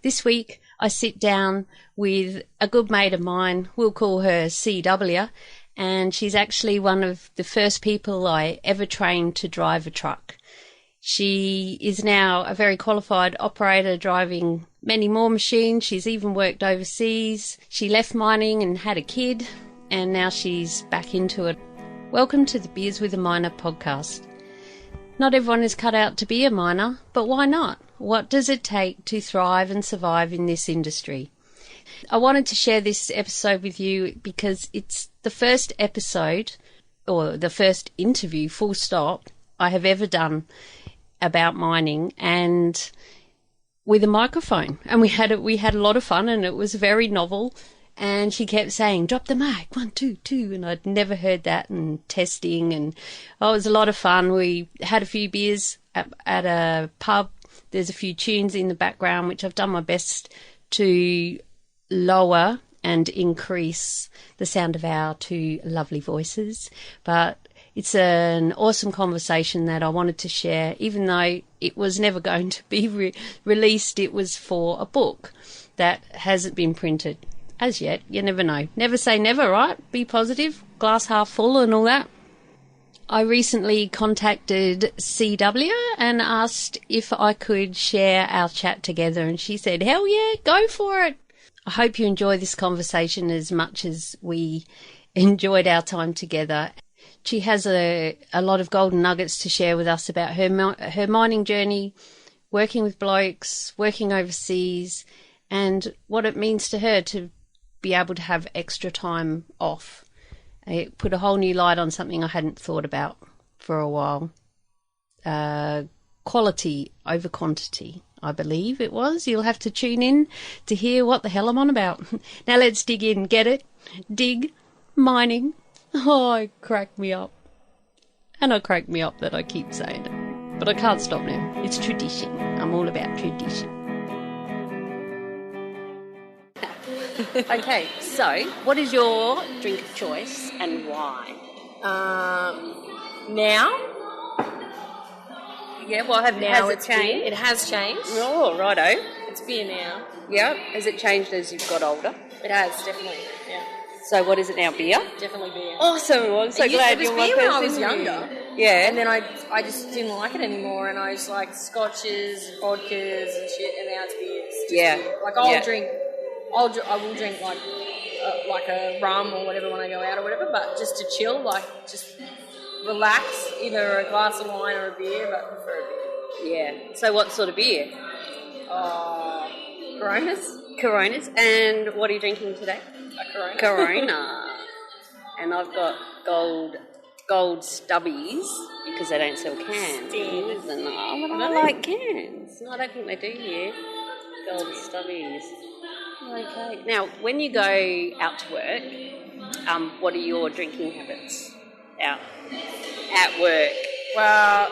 This week I sit down with a good mate of mine. We'll call her CW, and she's actually one of the first people I ever trained to drive a truck. She is now a very qualified operator driving many more machines. She's even worked overseas. She left mining and had a kid, and now she's back into it. Welcome to the Beers with a Miner podcast. Not everyone is cut out to be a miner, but why not? What does it take to thrive and survive in this industry? I wanted to share this episode with you because it's the first episode, or the first interview, full stop, I have ever done about mining, and with a microphone. And we had a lot of fun, and it was very novel. And she kept saying, drop the mic, 1, 2, 2. And I'd never heard that, and testing. And it was a lot of fun. We had a few beers at a pub. There's a few tunes in the background, which I've done my best to lower and increase the sound of our two lovely voices. But it's an awesome conversation that I wanted to share, even though it was never going to be released. It was for a book that hasn't been printed as yet. You never know. Never say never, right? Be positive, glass half full and all that. I recently contacted CW and asked if I could share our chat together, and she said, hell yeah, go for it. I hope you enjoy this conversation as much as we enjoyed our time together. She has a lot of golden nuggets to share with us about her mining journey, working with blokes, working overseas, and what it means to her to be able to have extra time off. It put a whole new light on something I hadn't thought about for a while. Quality over quantity, I believe it was. You'll have to tune in to hear what the hell I'm on about. Now let's dig in. Get it? Dig. Mining. Oh, it cracked me up. And it cracked me up that I keep saying it. But I can't stop now. It's tradition. I'm all about tradition. Okay, so what is your drink of choice and why? Now? Yeah, well, has it changed? It has changed. Oh, righto. It's beer now. Yeah, has it changed as you've got older? It has, definitely, yeah. So what is it now, beer? Definitely beer. Awesome, I'm so glad you're my person. It was beer when I was younger. Yeah. And then I just didn't like it anymore, and I was like scotches, vodkas and shit, and now it's beers. Yeah. Beer. Like I will drink like a rum or whatever when I go out or whatever, but just to chill, like just relax, either a glass of wine or a beer, but I prefer a beer. Yeah. So what sort of beer? Coronas. And what are you drinking today? A Corona. And I've got gold stubbies because they don't sell cans. But I like cans. No, I don't think they do here. Gold stubbies. Okay. Now, when you go out to work, what are your drinking habits out at work? Well,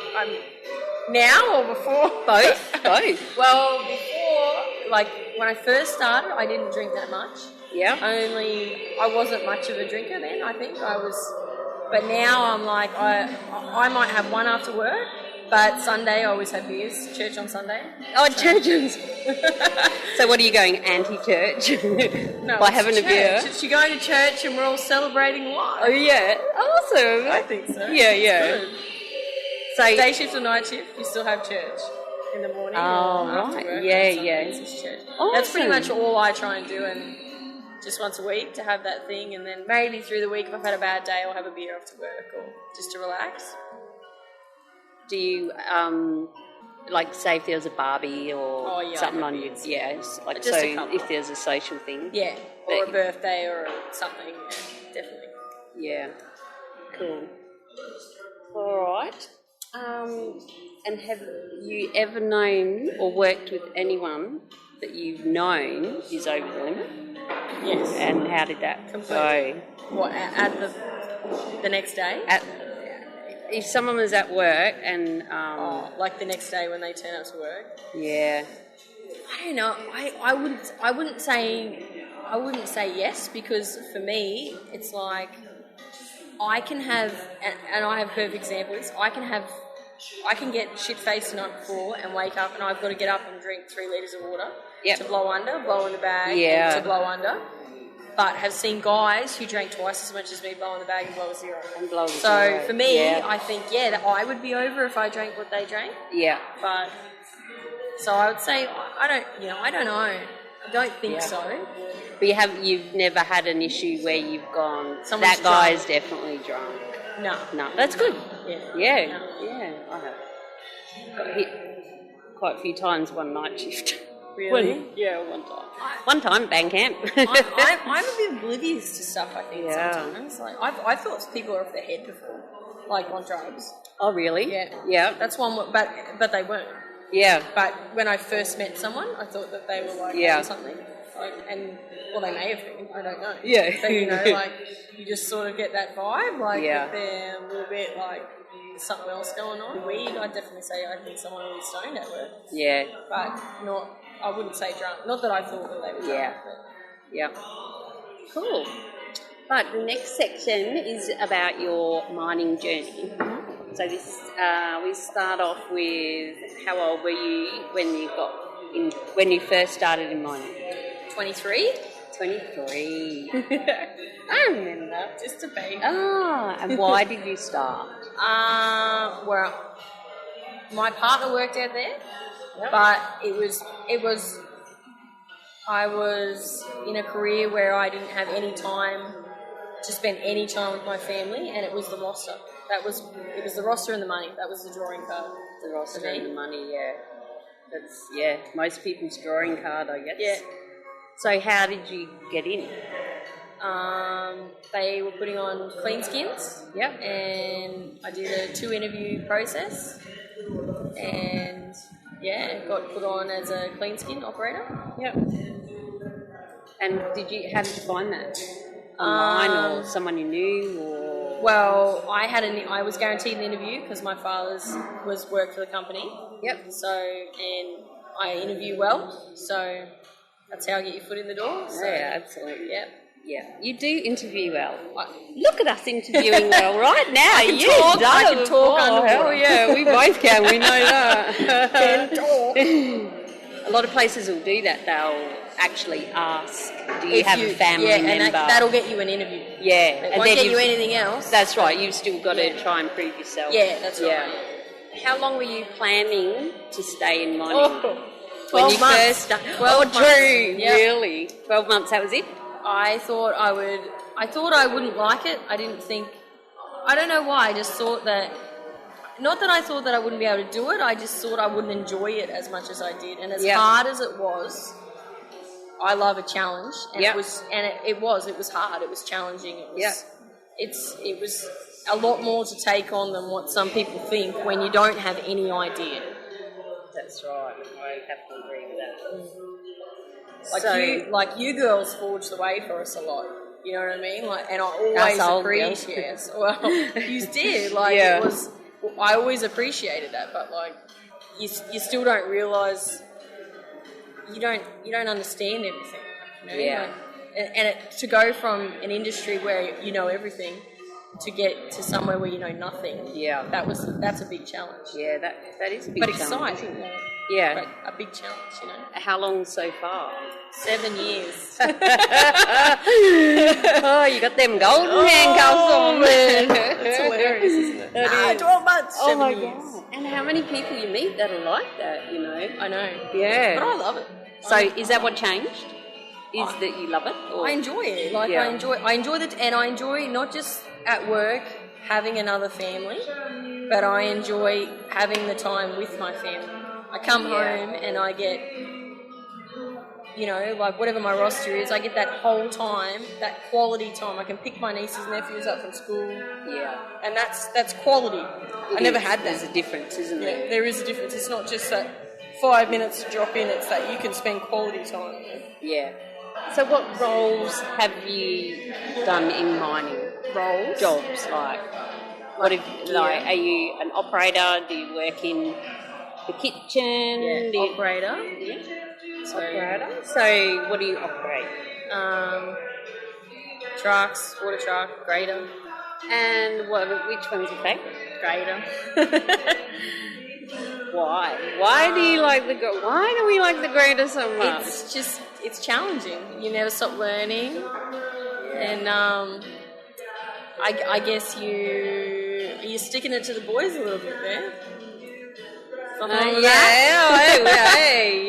now or before? Both. Well, before, like when I first started, I didn't drink that much. Yeah. I wasn't much of a drinker then. I think I was, but now I'm like I might have one after work. But Sunday, I always have beers. Church on Sunday. Oh, churches. So what are you going, anti-church? No, by having church. A beer? You're going to church and we're all celebrating life. Oh, yeah. Awesome. I think so. Yeah. Good. So day shift or night shift, you still have church in the morning. Oh, or after right. work. Yeah. It's church. Awesome. That's pretty much all I try and do, and just once a week to have that thing, and then maybe through the week if I've had a bad day, I'll have a beer after work or just to relax. Do you, like, say if there was a barbie or something on you? Yeah, like, just so if there's a social thing? Yeah, or a birthday or something, yeah, definitely. Yeah, cool. All right. And have you ever known or worked with anyone that you've known is over the limit? Yes. And how did that go? What, at the next day? If someone was at work and like the next day when they turn up to work. Yeah. I don't know. I wouldn't say yes, because for me it's like I can have, and I have perfect examples. I can have I can get shit-faced the night before and wake up and I've got to get up and drink 3 litres of water to blow in the bag and to blow under. But have seen guys who drank twice as much as me blow in the bag and blow a zero. So for me, I think, that I would be over if I drank what they drank. Yeah. But, so I would say, I don't know. I don't think so. But you've never had an issue where you've gone, that guy's definitely drunk? No. That's good. Yeah. I have. Got hit quite a few times one night shift. Really? One time. One time, band camp. I'm a bit oblivious to stuff, I think, sometimes. Like, I thought people were off their head before, like on drugs. Oh, really? Yeah. That's one, but they weren't. Yeah. But when I first met someone, I thought that they were like on something. Well, they may have been, I don't know. Yeah. But, you just sort of get that vibe, that they're a little bit like, there's something else going on. Weed, I'd definitely say I think someone who was stoned at work. Yeah. But I wouldn't say drunk. Not that I thought that they were drunk. Yeah. Cool. But the next section is about your mining journey. Mm-hmm. So this, we start off with how old were you when you first started in mining? 23. 23. I remember, just a baby. And why did you start? Well, my partner worked out there, but I was in a career where I didn't have any time to spend any time with my family, and it was the roster. It was the roster and the money. That was the drawing card. The roster and the money, That's most people's drawing card, I guess. Yeah. So how did you get in? They were putting on clean skins. Yep. And I did a 2-interview process, and got put on as a clean skin operator. Yep. And how did you find that? Online or someone you knew, or? Well, I was guaranteed an interview because my father's worked for the company. Yep. So, and I interview well, so that's how I get your foot in the door. So, absolutely. Yep. Yeah, you do interview well. Look at us interviewing well right now. I can talk underwater. Hell yeah, we both can. We know that. A lot of places will do that. They'll actually ask, do you have a family member? And that'll get you an interview. Yeah. It won't get you anything else. That's right. You've still got to try and prove yourself. Yeah, that's right. How long were you planning to stay in mining? 12 months. 12 months. True. Yep. Really? 12 months, that was it? I thought I wouldn't like it. I don't know why. I just thought that, not that I thought that I wouldn't be able to do it, I just thought I wouldn't enjoy it as much as I did. And as hard as it was, I love a challenge. And it was hard. It was challenging. It was a lot more to take on than what some people think when you don't have any idea. That's right. I have to agree with that. You girls forged the way for us a lot. You know what I mean? And I always appreciate it. Well, you did. It was. I always appreciated that, but you still don't realise. You don't understand everything. You know? Yeah. To go from an industry where you know everything to get to somewhere where you know nothing. Yeah. That's a big challenge. Yeah, that is a big challenge. But exciting. Yeah. But a big challenge, you know. How long so far? 7 years. Oh, you got them golden handcuffs on there. That's hilarious, isn't it? 12 months, 7 years. God. And how many people you meet that are like that, you know? I know. Yeah. But I love it. So is that what changed? Is that you love it? Or? I enjoy it. I enjoy it, and I enjoy not just at work having another family, but I enjoy having the time with my family. I come home and I get, whatever my roster is, I get that whole time, that quality time. I can pick my nieces and nephews up from school. Yeah. And that's quality. I never had that. There's a difference, isn't there? Yeah, there is a difference. It's not just that 5 minutes to drop in, it's that you can spend quality time. Yeah. So what roles have you done in mining? Roles? Jobs, What if, are you an operator? Do you work in the kitchen? Yeah, operator. Yeah. So what do you operate? Trucks, water truck, grader. And which one's your favourite? grader. Why? Why do we like the grader so much? It's challenging. You never stop learning, and I guess you're sticking it to the boys a little bit there.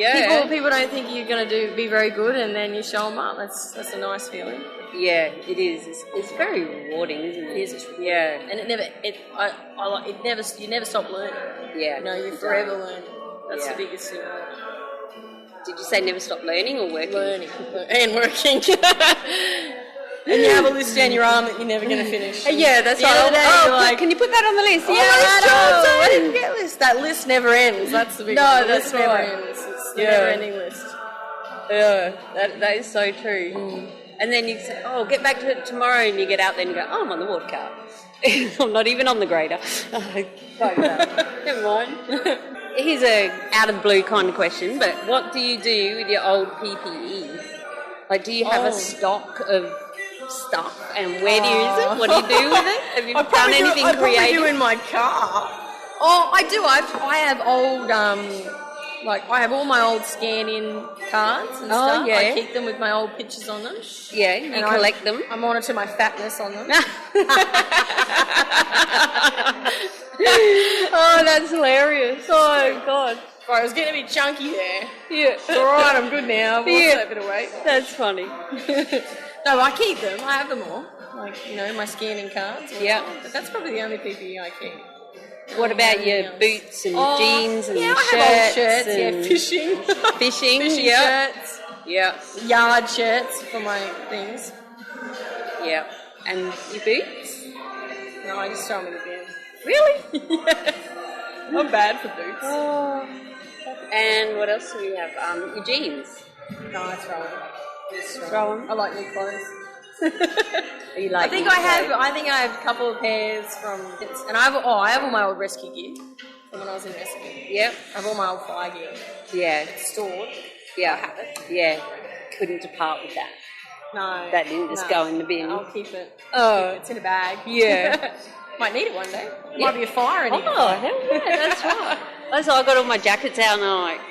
Yeah. People don't think you're going to be very good, and then you show them up. That's a nice feeling. Yeah, it is. It's very rewarding, isn't it? It is. It's rewarding. Yeah, and you never stop learning. Yeah, you're forever learning. That's the biggest thing. Did you say never stop learning or working? Learning and working. And you have a list down your arm that you're never going to finish. Yeah, that's right. Can you put that on the list? I didn't get a list. That list never ends. That's the big one. That's never ends. It's a never-ending list. Yeah, that is so true. And then you say, get back to it tomorrow, and you get out there and you go, I'm on the water car. I'm not even on the grader. Never mind. Here's a out-of-the-blue kind of question, but what do you do with your old PPE? Like, do you have a stock of stuff, and where do you use it? What do you do with it? Have you done anything creative? I probably do in my car. Oh, I do. I have old, I have all my old scan-in cards and stuff. Yeah. I keep them with my old pictures on them. Yeah, you collect them. I monitor my fatness on them. Oh, that's hilarious. Oh, God. Right, I was getting a bit chunky there. Yeah. It's all right, I'm good now. I've lost that bit of weight. That's funny. No, I keep them. I have them all. My scanning cards. Yeah. But that's probably the only PPE I keep. What about your boots and jeans and shirts? I have old shirts. And fishing. Fishing shirts. Yeah. Yard shirts for my things. Yeah. And your boots? No, I just throw them in the bin. Really? Yeah. I'm bad for boots. Oh. And what else do we have? Your jeans? No, I throw them. Throw them? I like new clothes. You like I think I have a couple of pairs from, and I have all my old rescue gear from when I was in rescue. Yep. I have all my old fire gear. Yeah. It's stored. Yeah. I have it. Yeah. Couldn't depart with that. No. That didn't just go in the bin. I'll keep it. Oh. It's in a bag. Yeah. Might need it one day. Might be a fire in it. Oh, hell yeah, that's right. That's why I got all my jackets out, and I'm like,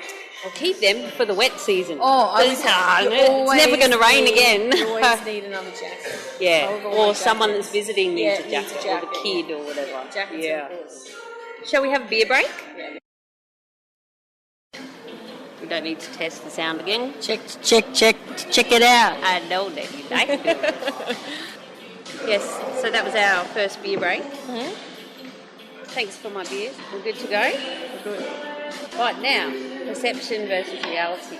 I'll keep them for the wet season. It's never going to rain again. You always need another jacket. Yeah, or someone that's visiting needs a jacket, or the kid or whatever. Jackets, yeah. Shall we have a beer break? Yeah. We don't need to test the sound again. Check it out. I know that you like it. Yes, so that was our first beer break. Mm-hmm. Thanks for my beers. We're good to go? We're good. Right, now, perception versus reality.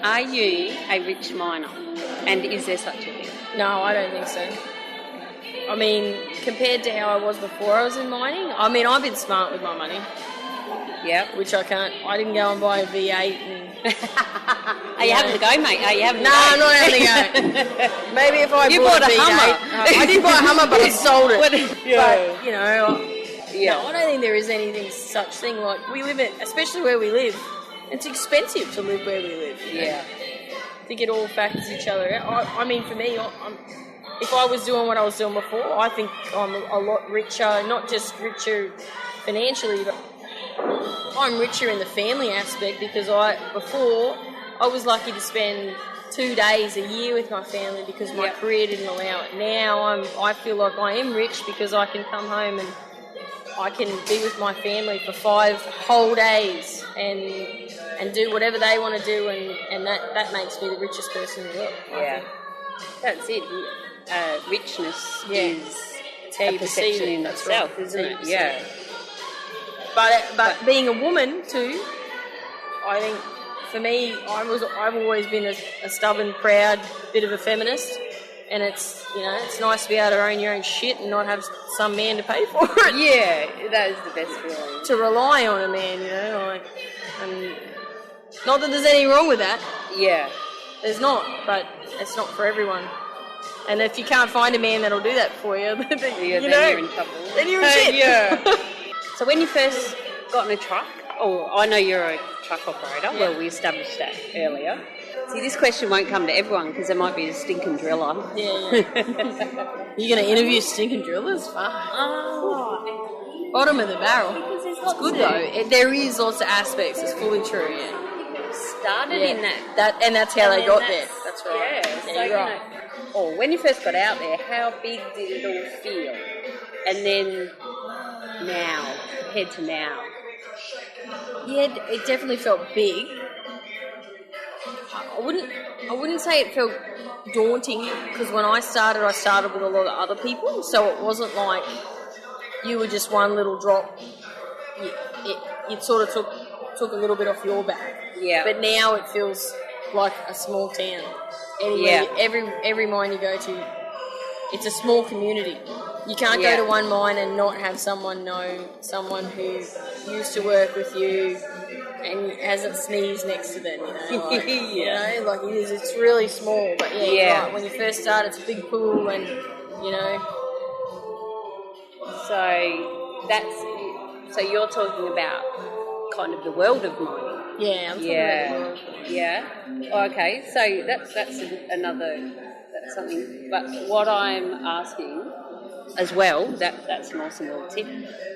Are you a rich miner? And is there such a thing? No, I don't think so. I mean, compared to how I was before I was in mining, I mean, I've been smart with my money. Yeah. Which I can't. I didn't go and buy a V8 and... Are you having to go, mate? Are you having to go? No, I'm not having to go. Maybe if I bought a Hummer. I did buy a Hummer, but I sold it. Yeah. But, no, I don't think there is anything such thing. Like, we live in, especially where we live, it's expensive to live where we live. Yeah. I think it all factors each other out. I mean, for me, if I was doing what I was doing before, I think I'm a lot richer, not just richer financially, but I'm richer in the family aspect because before I was lucky to spend 2 days a year with my family because my career didn't allow it. Now I feel like I am rich because I can come home and I can be with my family for 5 whole days and do whatever they want to do, and that makes me the richest person in the world. Yeah, that's it. Richness is how you a perception in That's itself, right. isn't it? Yeah. But being a woman too, I think for me, I've always been a stubborn, proud bit of a feminist, and it's nice to be able to own your own shit and not have some man to pay for it. Yeah, that is the best feeling. To rely on a man, and not that there's anything wrong with that. Yeah, there's not, but it's not for everyone. And if you can't find a man that'll do that for you, then you're in trouble. Then you're in shit. Yeah. So when you first got in a truck, I know you're a truck operator. Yeah. Well, we established that earlier. See, this question won't come to everyone because there might be a stinking driller. Yeah. You're going to interview stinking drillers? Fuck. Oh. Bottom of the barrel. Because there's It's lots good of- though. There is lots of aspects. It's fully true. Yeah. Started in that. And that's how And they then got that's- there. That's right. Yeah, so, you're you right. know, when you first got out there, how big did it all feel? And then now, compared to now. Yeah, it definitely felt big. I wouldn't say it felt daunting because when I started with a lot of other people, so it wasn't like you were just one little drop. It sort of took a little bit off your back. Yeah. But now it feels like a small town. Anyway, every mine you go to, it's a small community. You can't go to one mine and not have someone know someone who used to work with you and hasn't sneezed next to them, you know. Like, you know, like it is. It's really small, but you're right. When you first start, it's a big pool, and you know. So you're talking about kind of the world of mining. Yeah, I'm talking about the world. Yeah. Oh, okay. So that's something. But what I'm asking as well, that's an awesome little tip.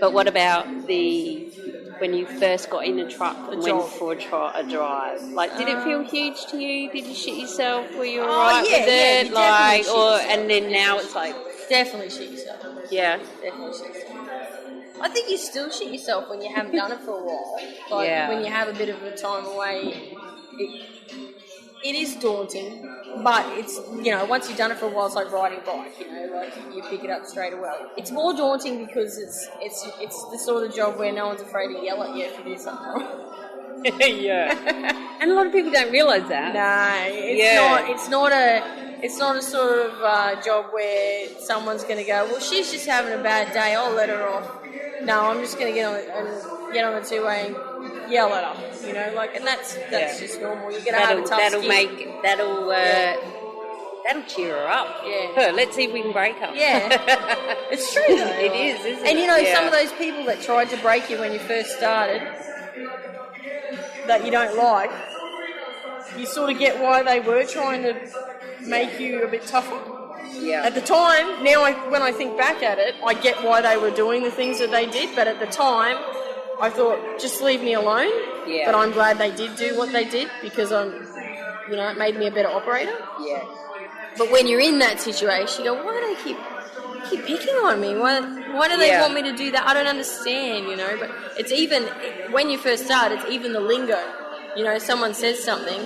But what about when you first got in a truck and went for a drive? Like, did it feel huge to you? Did you shit yourself? Were you alright with it? You definitely shit yourself. And then now it's like Definitely shit yourself. Yeah. Definitely shit yourself. I think you still shit yourself when you haven't done it for a while. Like when you have a bit of a time away, it is daunting. But it's, you know, once you've done it for a while, it's like riding a bike. You know, like you pick it up straight away. It's more daunting because it's the sort of job where no one's afraid to yell at you if you do something wrong. Yeah. And a lot of people don't realise that. No, it's not a sort of job where someone's going to go, well, she's just having a bad day, I'll let her off. No, I'm just going to get on the two-way and yell at her, you know, like, and that's just normal. You're going to have a tough skin. That'll cheer her up. Yeah. Let's see if we can break her. Yeah. It's true, though. It is, isn't it? And, you know, some of those people that tried to break you when you first started, that you don't like, you sort of get why they were trying to make you a bit tougher. Yeah. At the time, now when I think back at it, I get why they were doing the things that they did, but at the time, I thought, just leave me alone. Yeah. But I'm glad they did do what they did because it made me a better operator. Yeah. But when you're in that situation, you go, why do they keep picking on me? Why do they want me to do that? I don't understand, you know. But it's even, when you first start, it's even the lingo. You know, someone says something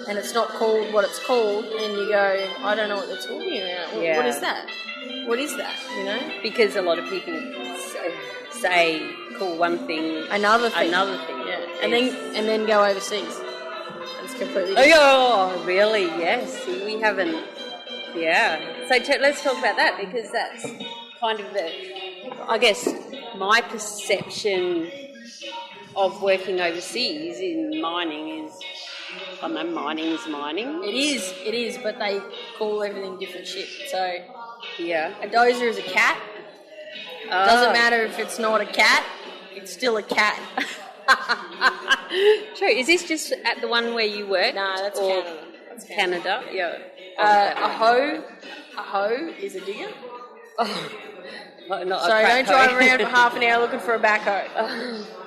and it's not called what it's called, and you go, I don't know what they're talking about. What is that? What is that, you know? Because a lot of people call one thing another thing. Yeah. And then go overseas. It's completely different. Oh, really? Yes. See, we haven't. Yeah. So let's talk about that, because that's kind of I guess, my perception of working overseas in mining is, I don't know, mining is mining. It is, but they call everything different shit. So, yeah. A dozer is a cat. Doesn't matter if it's not a cat, it's still a cat. True. Is this just at the one where you work? No, that's Canada. That's Canada, yeah. A hoe is a digger. Oh, not so don't drive around for half an hour looking for a backhoe.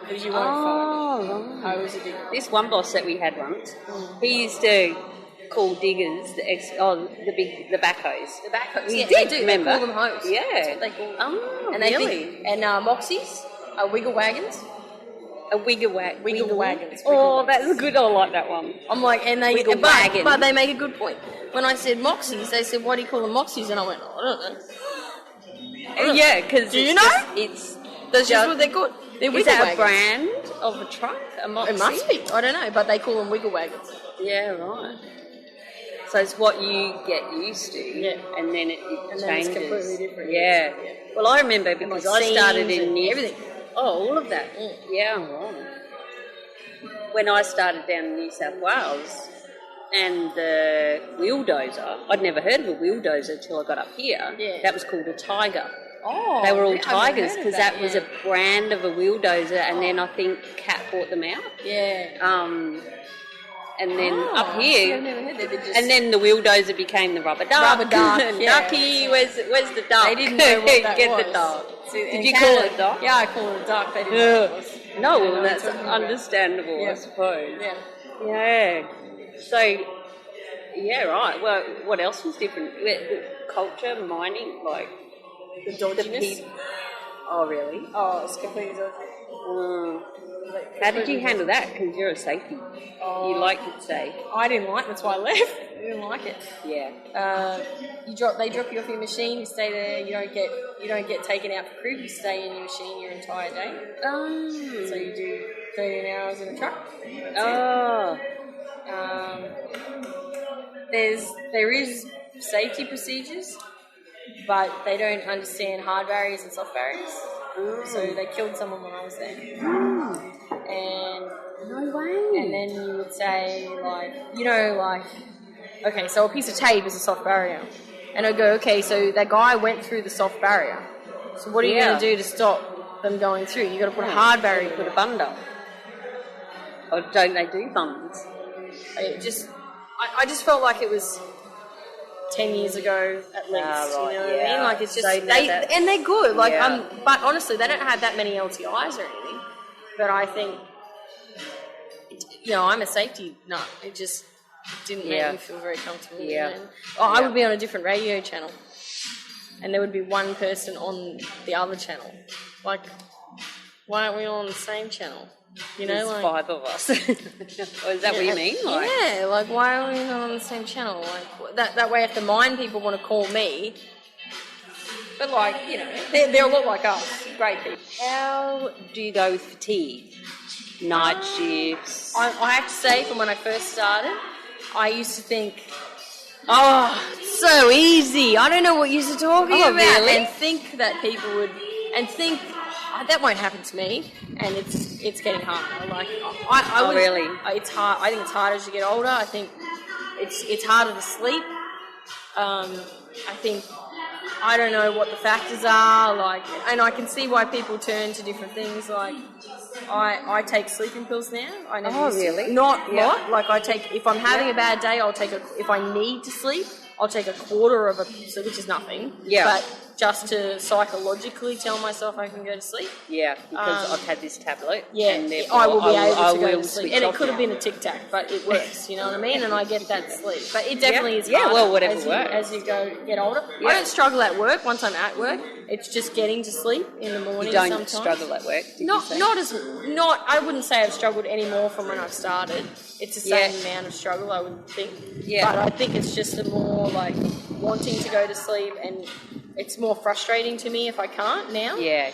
Because you won't find it. Hoe is a digger. This one boss that we had once, he used to call diggers the backhoes. The backhoes. He Yeah, did, they do. remember? They call them hoes. Yeah. That's what they call them. Oh, and really? Moxies are wiggle wagons. Wiggle wagons. Oh, that's good. I like that one. I'm like, and they wagon. But they make a good point. When I said Moxies, they said, "Why do you call them Moxies?" And I went, "I don't know." Yeah, because do you know? That's just what they're called. They're is wiggle that wagons. a brand of a truck? A Moxie? It must be. I don't know, but they call them wiggle wagons. Yeah, right. So it's what you get used to, and then it changes. Then it's completely different. Yeah. Well, I remember because I started in everything. Oh, all of that. Yeah, right. When I started down in New South Wales, and the wheel dozer, I'd never heard of a wheel dozer till I got up here. Yeah. That was called a Tiger. Oh, they were all really? Tigers because that was a brand of a wheel dozer, and then I think Cat bought them out. Yeah. and then up See, here, I've never heard that. They just, and then the wheeldozer became the rubber duck. Rubber duck, yeah. Ducky, where's the duck? they didn't know what that Get was. the duck. See, Did in you Canada, call it a duck? Yeah, I call it a duck. They didn't know what it was. No, They know well, what that's you're talking about. understandable, Yeah. I suppose. Yeah. Yeah. So, yeah, right. Well, what else was different? The culture, mining, like The dodginess. Oh, really? Oh, it's completely dodgy. How did you handle that? Because you're a safety. You like it safe. I didn't like it, that's why I left. I didn't like it. Yeah. They drop you off your machine, you stay there, you don't get taken out for crib, you stay in your machine your entire day. So you do 13 hours in a truck. There is safety procedures, but they don't understand hard barriers and soft barriers. So they killed someone when I was there. And No way. and then you would say, okay, so a piece of tape is a soft barrier. And I'd go, okay, so that guy went through the soft barrier. So what are you going to do to stop them going through? You've got to put a hard barrier. Put a bund up. Or don't they do bunds? I just felt like it was 10 years ago at least. Right, you know what I yeah. mean? Like it's just And they're good. Like Yeah. but honestly, they don't have that many LTIs or anything. But I think, I'm a safety nut. It just didn't make me feel very comfortable. Yeah. You know? I would be on a different radio channel, and there would be one person on the other channel. Like, why aren't we all on the same channel? You know, There's like 5 of us. Or is that what you mean? Like, yeah, like why are we not on the same channel? Like that way, if the mine people want to call me, but they're a lot like us, great people. how do you go with fatigue? Night shifts. I have to say, from when I first started, I used to think, it's so easy. I don't know what you're talking about. Really? And think that people would, that won't happen to me. And it's getting harder. Like Really? It's hard. I think it's harder as you get older. I think it's harder to sleep. I think I don't know what the factors are. And I can see why people turn to different things. Like I take sleeping pills now. I never used to. Really? Not a lot. Like if I'm having a bad day, I'll take if I need to sleep, I'll take a quarter of a, which is nothing. Yeah. But just to psychologically tell myself I can go to sleep. Yeah, because I've had this tablet. Yeah, and therefore I will be able to go will to sleep. switch And it off could have now. been a Tic Tac, but it works, you know what I mean? And I get that sleep. But it definitely is Yeah, harder well, whatever as works. you get older. Yeah. I don't struggle at work once I'm at work. It's just getting to sleep in the morning You don't sometimes. struggle at work, did you say? I wouldn't say I've struggled any more from when I've started. It's the same amount of struggle, I would think. Yeah. But I think it's just a more like wanting to go to sleep, and it's more frustrating to me if I can't now. Yeah.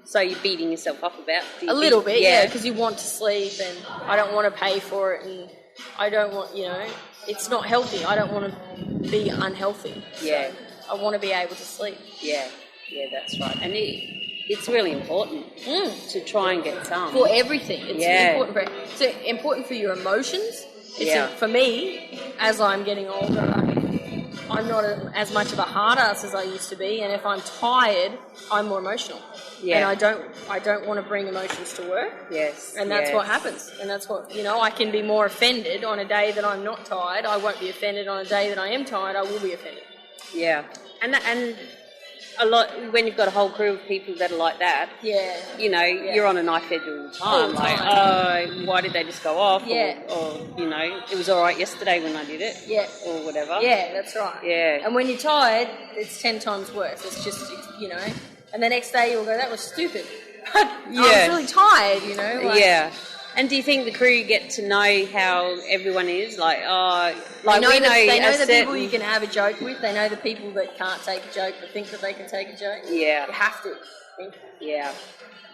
So you're beating yourself up about it? A little bit, yeah, because you want to sleep, and I don't want to pay for it, and I don't want, it's not healthy. I don't want to be unhealthy. Yeah. So I want to be able to sleep. Yeah, that's right. And it's really important to try and get some. For everything. It's important for your emotions. For me, as I'm getting older, I'm not as much of a hard ass as I used to be, and if I'm tired, I'm more emotional. Yeah. And I don't want to bring emotions to work. Yes. And that's what happens. And that's what, I can be more offended on a day that I'm not tired. I won't be offended on a day that I am tired. I will be offended. Yeah. And a lot, when you've got a whole crew of people that are like that, you're on a knife edge all the time. Why did they just go off? Yeah. Or it was all right yesterday when I did it. Yeah. Or whatever. Yeah, that's right. Yeah. And when you're tired, it's 10 times worse. It's just, and the next day you'll go, that was stupid. But I was really tired, Yeah. And do you think the crew get to know how everyone is? They know the people you can have a joke with. They know the people that can't take a joke but think that they can take a joke. Yeah. You have to. Yeah.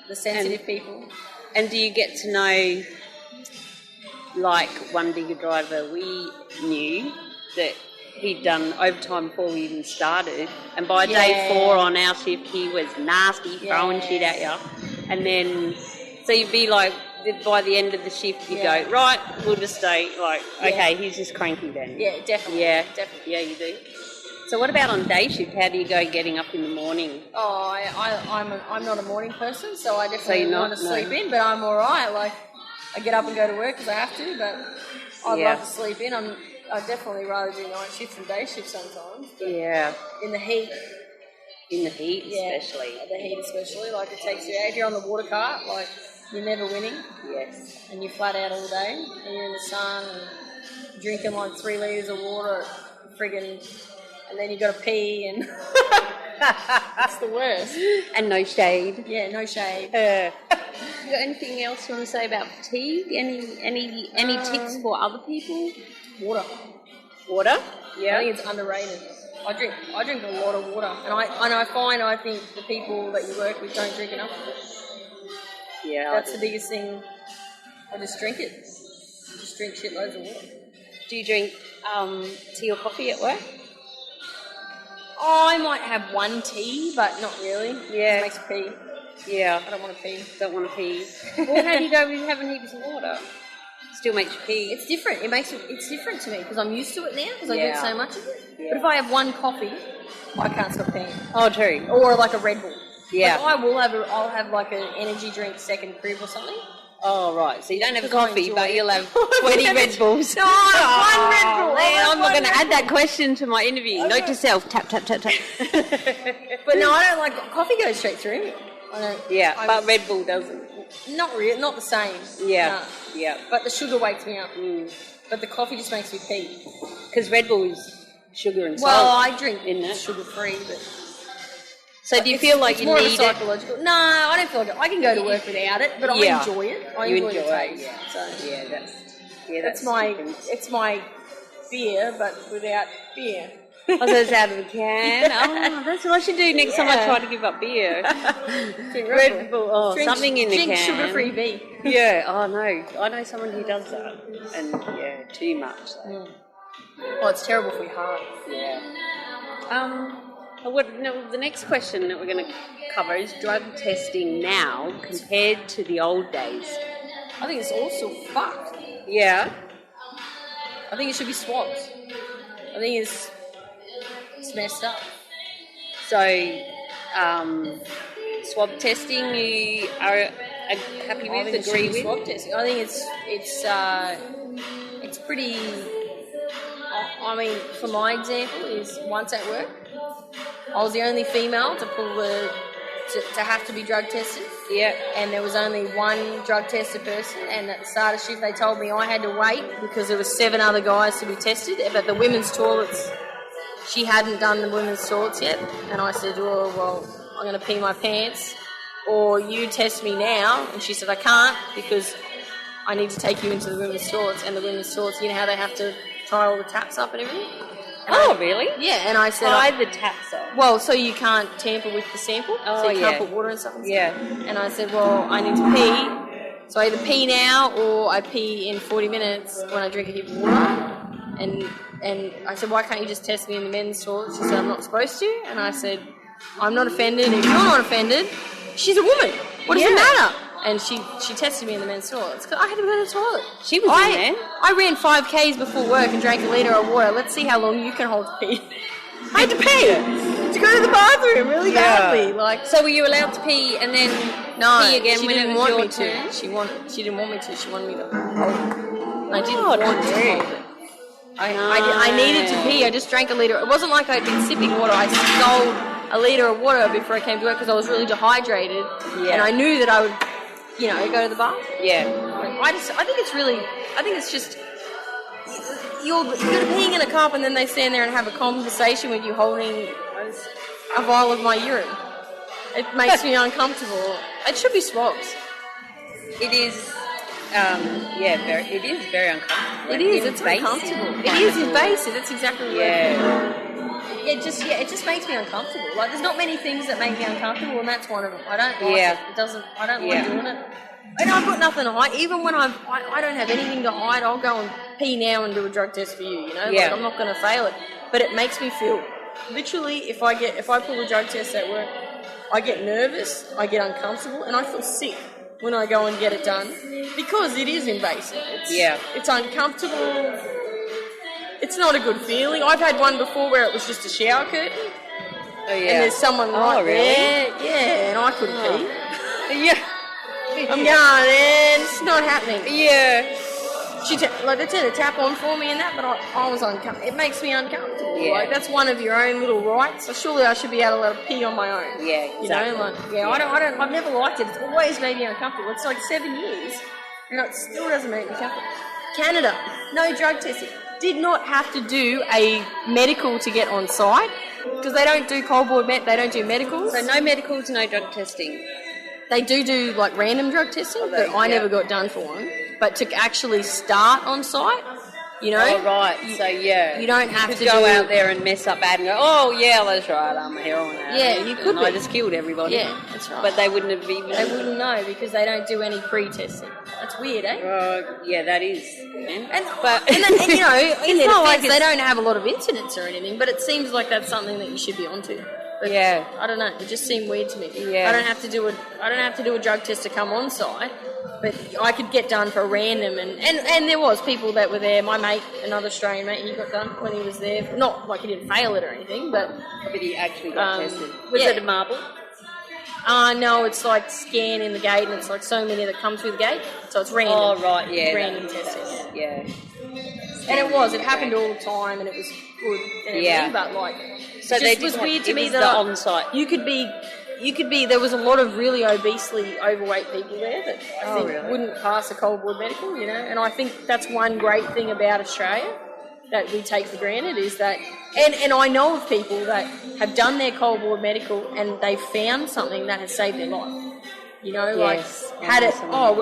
The sensitive people. And do you get to know, one digger driver we knew that he'd done overtime before we even started, and by day 4 on our shift he was nasty, throwing shit at you. And then, so you'd be like, by the end of the shift you go, right, we'll just stay, okay, he's just cranky then. Yeah, definitely. Yeah, definitely. Yeah, you do. So what about on day shift? How do you go getting up in the morning? Oh, I'm not a morning person, so I definitely want to sleep no. in, but I'm all right. I get up and go to work because I have to, but I'd love to sleep in. I'd definitely rather do night shift than day shift sometimes. But in the heat. In the heat, especially. The heat especially. Like, it takes you out. If you're on the water cart, like, you're never winning. Yes. And you're flat out all day. And you're in the sun and drinking like 3 litres of water. And then you got to pee and... It's the worst. And no shade. Yeah, no shade. You got anything else you want to say about fatigue? Any tips for other people? Water? Yeah. I think it's underrated. I drink a lot of water, and I think the people that you work with don't drink enough. Yeah, that's the biggest thing. I just drink it. Just drink shitloads of water. Do you drink tea or coffee at work? I might have one tea, but not really. Yeah. It makes me pee. Yeah. I don't want to pee. Don't want to pee. Well, how do you go with having heaps of water? Still makes you pee. It's different. It's different to me because I'm used to it now because I drink so much of it. Yeah. But if I have one coffee, I can't stop peeing. Oh, true. Or like a Red Bull. Yeah. Like I'll have like an energy drink second crib or something. Oh, right. So you don't have coffee, but you'll have 20 Red Bulls. No, one Red Bull. I'm not going to add that question to my interview. Note to self. Tap, tap, tap, tap. But no, I don't like... Coffee goes straight through me. But Red Bull doesn't. Not really. Not the same. Yeah. No. Yeah. But the sugar wakes me up. But the coffee just makes me pee. Because Red Bull is sugar and salt. Well, I drink it sugar-free, but... So do you feel like you need psychological? No, I don't feel like it. I can go to work without it, but I enjoy it. I enjoy the taste. It's my beer, but without beer. Oh, so it's out of the can. Oh, that's what I should do next time I try to give up beer. Drink Red Bull, something in the can. Drink sugar-free beer. Yeah, I know someone who does that, and too much. So. Oh, it's terrible for your heart. Yeah. The next question that we're going to cover is drug testing now compared to the old days. I think it's also fucked. Yeah. I think it should be swabbed. I think it's messed up. So, swab testing, you are happy with, agree with? Swab testing. I think it's pretty. I mean, for my example, is once at work, I was the only female to have to be drug tested. Yeah. And there was only one drug tested person, and at the start of shift they told me I had to wait because there were 7 other guys to be tested, but the women's toilets, she hadn't done the women's toilets yet, and I said, oh, well, I'm going to pee my pants, or you test me now, and she said, I can't because I need to take you into the women's toilets, and the women's toilets, you know how they have to tie all the taps up and everything? Really? Yeah, and I said... Tie the taps up? Well, so you can't tamper with the sample, so you can't put water and stuff. And I said, well, I need to pee, so I either pee now or I pee in 40 minutes when I drink a heap of water. And I said, why can't you just test me in the men's toilet? She said, I'm not supposed to. And I said, I'm not offended. If you're not offended, she's a woman. What does it matter? And she tested me in the men's toilets because I had to go to the toilet. She was in there. I ran 5 Ks before work and drank a litre of water. Let's see how long you can hold to pee. I had to pee to go to the bathroom really badly. So were you allowed to pee and then pee again she when didn't it was want your me turn? to. She didn't want me to. She wanted me to hold it. I didn't want to hold it. I needed to pee. I just drank a litre. It wasn't like I'd been sipping water. I stole a litre of water before I came to work because I was really dehydrated. And I knew that I would, go to the bath. Yeah. I think it's just, you're peeing in a cup and then they stand there and have a conversation with you holding a vial of my urine. It makes me uncomfortable. It should be swabbed. It is. It is very uncomfortable. It is. It's uncomfortable. It is invasive. That's exactly what it just makes me uncomfortable. Like, there's not many things that make me uncomfortable, and that's one of them. I don't like it. It doesn't. I don't like doing it. And I've got nothing to hide. Even when I don't have anything to hide, I'll go and pee now and do a drug test for you. Like, I'm not going to fail it. But it makes me feel. Literally, if I pull a drug test at work, I get nervous, I get uncomfortable, and I feel sick when I go and get it done because it is invasive. It's uncomfortable. It's not a good feeling. I've had one before where it was just a shower curtain. Oh, yeah. And there's someone there. Yeah, and I couldn't pee. I'm going, man, it's not happening. Yeah. They turned a tap on for me and that, but I was uncomfortable. It makes me uncomfortable. Yeah. Like, that's one of your own little rights. So surely I should be able to let it pee on my own. Yeah, exactly. You know, like, I've never liked it. It's always made me uncomfortable. It's like 7 years, and it still doesn't make me comfortable. Canada, no drug testing. Did not have to do a medical to get on site because they don't do they don't do medicals. So no medicals, no drug testing. They do like random drug testing, but I never got done for one. But to actually start on site, you know. Oh, right. You don't have to go out there and mess up bad and go, oh, yeah, that's right, I'm a heroin addict. Yeah, you could I just killed everybody. Yeah, that's right. But they wouldn't have even... They wouldn't know because they don't do any pre-testing. That's weird, eh? Yeah, that is. And you know, in their defense, they don't have a lot of incidents or anything, but it seems like that's something that you should be onto. But yeah. I don't know. It just seemed weird to me. Yeah. I don't have to do a drug test to come on site, but I could get done for a random and there was people that were there. My mate, another Australian mate, he got done when he was there. Not like he didn't fail it or anything, but he actually got tested. Was it a marble? No, it's like scan in the gate, and it's like so many that come through the gate, so it's random. Oh, right, yeah. Random testing. Yeah. And it happened all the time, and it was good and everything, but like, so it was weird to me that on-site. you could be, there was a lot of really obesely overweight people there that I think wouldn't pass a cold board medical, you know, and I think that's one great thing about Australia that we take for granted is that, and I know of people that have done their cold board medical and they found something that has saved their life. You know,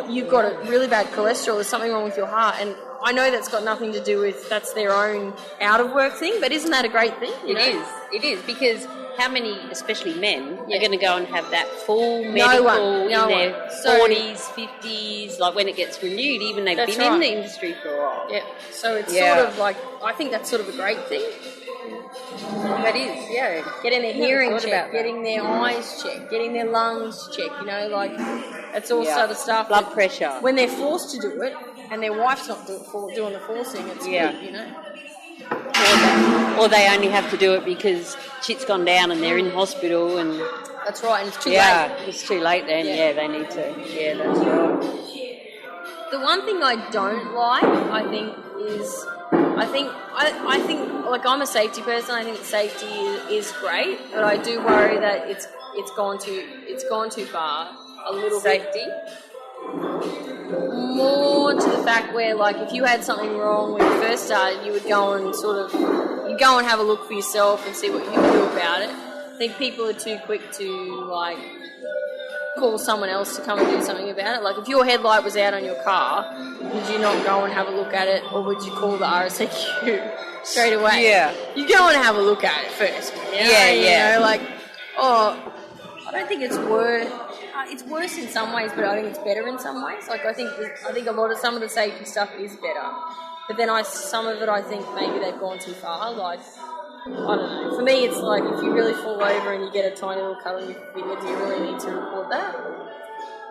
you've got a really bad cholesterol, there's something wrong with your heart, and I know that's got nothing to do with, that's their own out-of-work thing, but isn't that a great thing? It is, because how many, especially men, are going to go and have that full medical in their 40s, 50s, like when it gets renewed, even they've been in the industry for a while. Yeah, so it's sort of like, I think that's sort of a great thing. That is, yeah. Getting their hearing checked, getting their eyes checked, getting their lungs checked, you know, like, that's all sort of stuff. Blood pressure. When they're forced to do it, and their wife's not doing the forcing, it's good, you know. Or they only have to do it because shit's gone down and they're in hospital and... That's right, and it's too late. Yeah, it's too late then, they need to. Yeah, that's right. The one thing I don't like, I think, is... I think, like, I'm a safety person. I think safety is great, but I do worry that it's gone too far. A little safety? More to the fact where, like, if you had something wrong when you first started, you would go and have a look for yourself and see what you could do about it. I think people are too quick to, like, call someone else to come and do something about it. Like, if your headlight was out on your car, would you not go and have a look at it, or would you call the RSAQ straight away? Yeah. You go and have a look at it first. You know? You know, like, I don't think it's worse. It's worse in some ways, but I think it's better in some ways. Like, I think some of the safety stuff is better, but then some of it I think maybe they've gone too far. Like, I don't know. For me, it's like if you really fall over and you get a tiny little cut on your finger, do you really need to report that?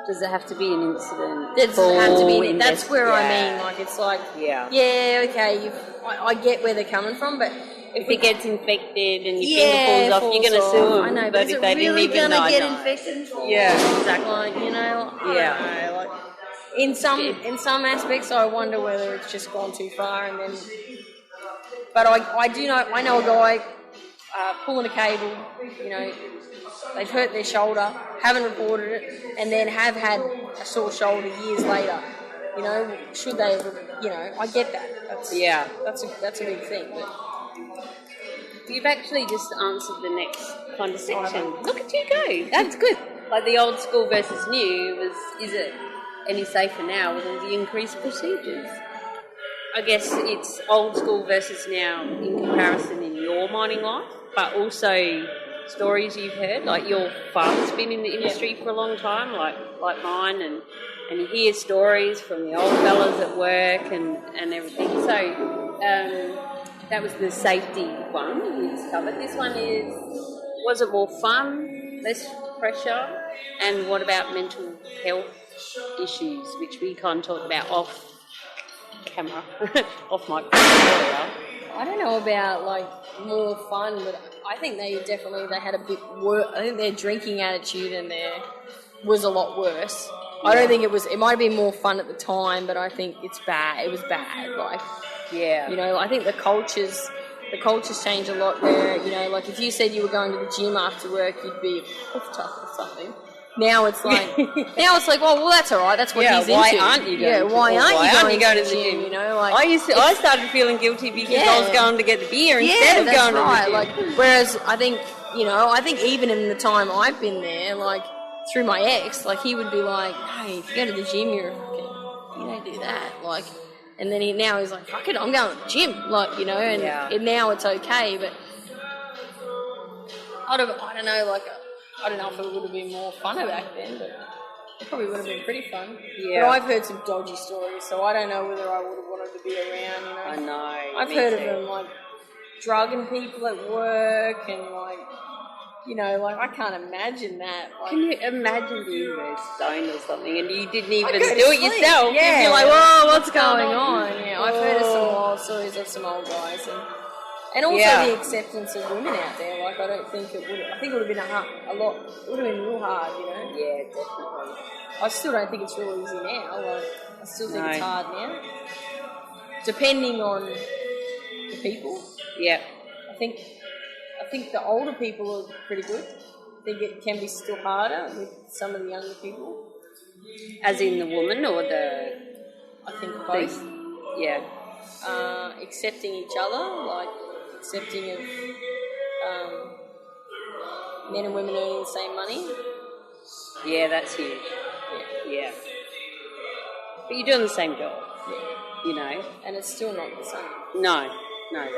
Does it have to be an incident? It doesn't have to be. That's where I mean. Like, it's like, okay, I get where they're coming from, but if it gets infected and your finger falls off, you're going to sue them. I know, but is it really going to get infected? Yeah, exactly. Like, you know, I don't know. Like, in some aspects, I wonder whether it's just gone too far, and then. But I know a guy pulling a cable, you know, they've hurt their shoulder, haven't reported it, and then have had a sore shoulder years later. You know, should they have, you know, I get that. That's a big thing. But you've actually just answered the next kind of section. Look at you go. That's good. Like the old school versus new is it any safer now with all the increased procedures? I guess it's old school versus now in comparison in your mining life, but also stories you've heard, like your father's been in the industry for a long time, like mine, and you hear stories from the old fellas at work and everything. So that was the safety one we just covered. This one was it more fun, less pressure, and what about mental health issues, which we kind of talked about off camera, off mic. I don't know about like more fun, but I think they had a bit worse. I think their drinking attitude was a lot worse. I don't think it was. It might have been more fun at the time, but I think it's bad. It was bad. Like, Yeah. you know, I think the cultures change a lot. Where, you know, like if you said you were going to the gym after work, you'd be a poof tough or something. Now it's like, well, that's all right. That's what he's why into. aren't you going? Yeah, why aren't you going to the gym? gym? You know, like I started feeling guilty because I was going to get the beer instead of going to the gym. Like, whereas I think, you know, even in the time I've been there, like through my ex, like he would be like, hey, if you go to the gym, you don't do that, like. And then now he's like, fuck it, I'm going to the gym, like, you know, and now it's okay, but I don't know, like, I don't know if it would have been more funner back then, but it probably would have been pretty fun. Yeah. But I've heard some dodgy stories, so I don't know whether I would have wanted to be around, you know. I know. I've heard of them, like, drugging people at work and, like, you know, like, I can't imagine that. Like, can you imagine being very stoned or something and you didn't even do it yourself? Yeah. You're like, whoa, what's going on? Yeah, I've heard of some wild stories of some old guys. And also the acceptance of women out there. Like, I think it would have been it would have been real hard, you know? Yeah, definitely. I still don't think it's real easy now. Like, I still think it's hard now. Depending on the people. Yeah. I think the older people are pretty good. I think it can be still harder with some of the younger people. As in the woman or the... I think both. Yeah. Accepting each other, like accepting of men and women earning the same money. Yeah, that's huge. Yeah. But you're doing the same job. Yeah. You know. And it's still not the same. No.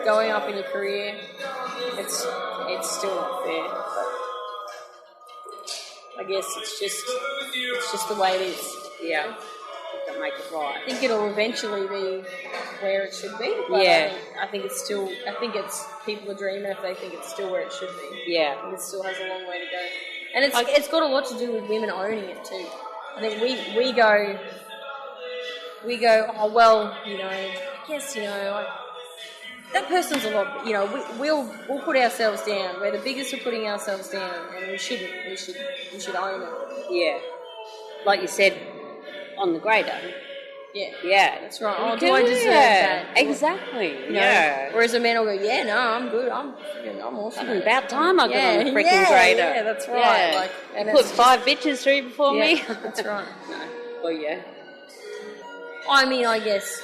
Going up in your career, it's still not fair. But I guess it's just the way it is. Yeah. Don't make it right. I think it'll eventually be where it should be. But I think it's still. I think it's people are dreaming if they think it's still where it should be. Yeah. I think it still has a long way to go. And it's got a lot to do with women owning it too. I think we go. Oh well, you know. I guess, you know. That person's a lot. You know, we'll put ourselves down. We're the biggest for putting ourselves down, and we shouldn't. We should own it. Yeah. Like you said, on the grader. Yeah. That's right. Oh, do I deserve that? Exactly. You know? Whereas the men will go, yeah, no, I'm good. I'm awesome. About time I got on the freaking grader. Yeah, that's right. Yeah. Like, and put 5 bitches through before me. That's right. No. Well, yeah. I mean, I guess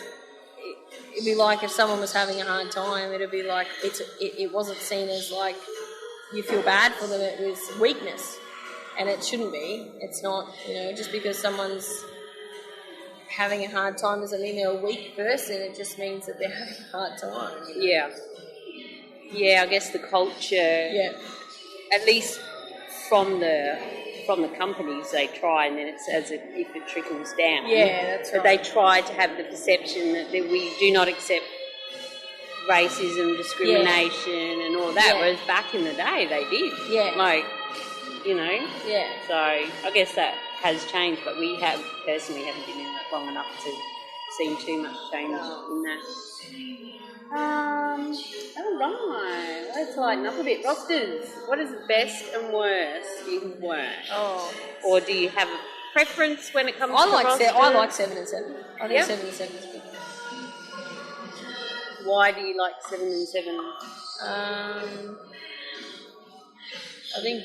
it'd be like if someone was having a hard time, it'd be like it wasn't seen as like you feel bad for them. It was weakness, and it shouldn't be. It's not, you know, just because someone's having a hard time doesn't mean they're a weak person. It just means that they're having a hard time. You know? Yeah. I guess the culture. Yeah. At least from the companies, they try, and then it's as if it trickles down. Yeah, that's right. But they try to have the perception that we do not accept racism, discrimination, and all that. Whereas back in the day, they did. Yeah. Like, you know. Yeah. So I guess that has changed, but we personally haven't been in it long enough to see too much change in that. All right. Let's lighten up a bit. Rosters, what is the best and worst in work? Oh. Or do you have a preference when it comes to rosters? I like 7 and 7. I think 7 and 7 is good. Why do you like 7 and 7? I think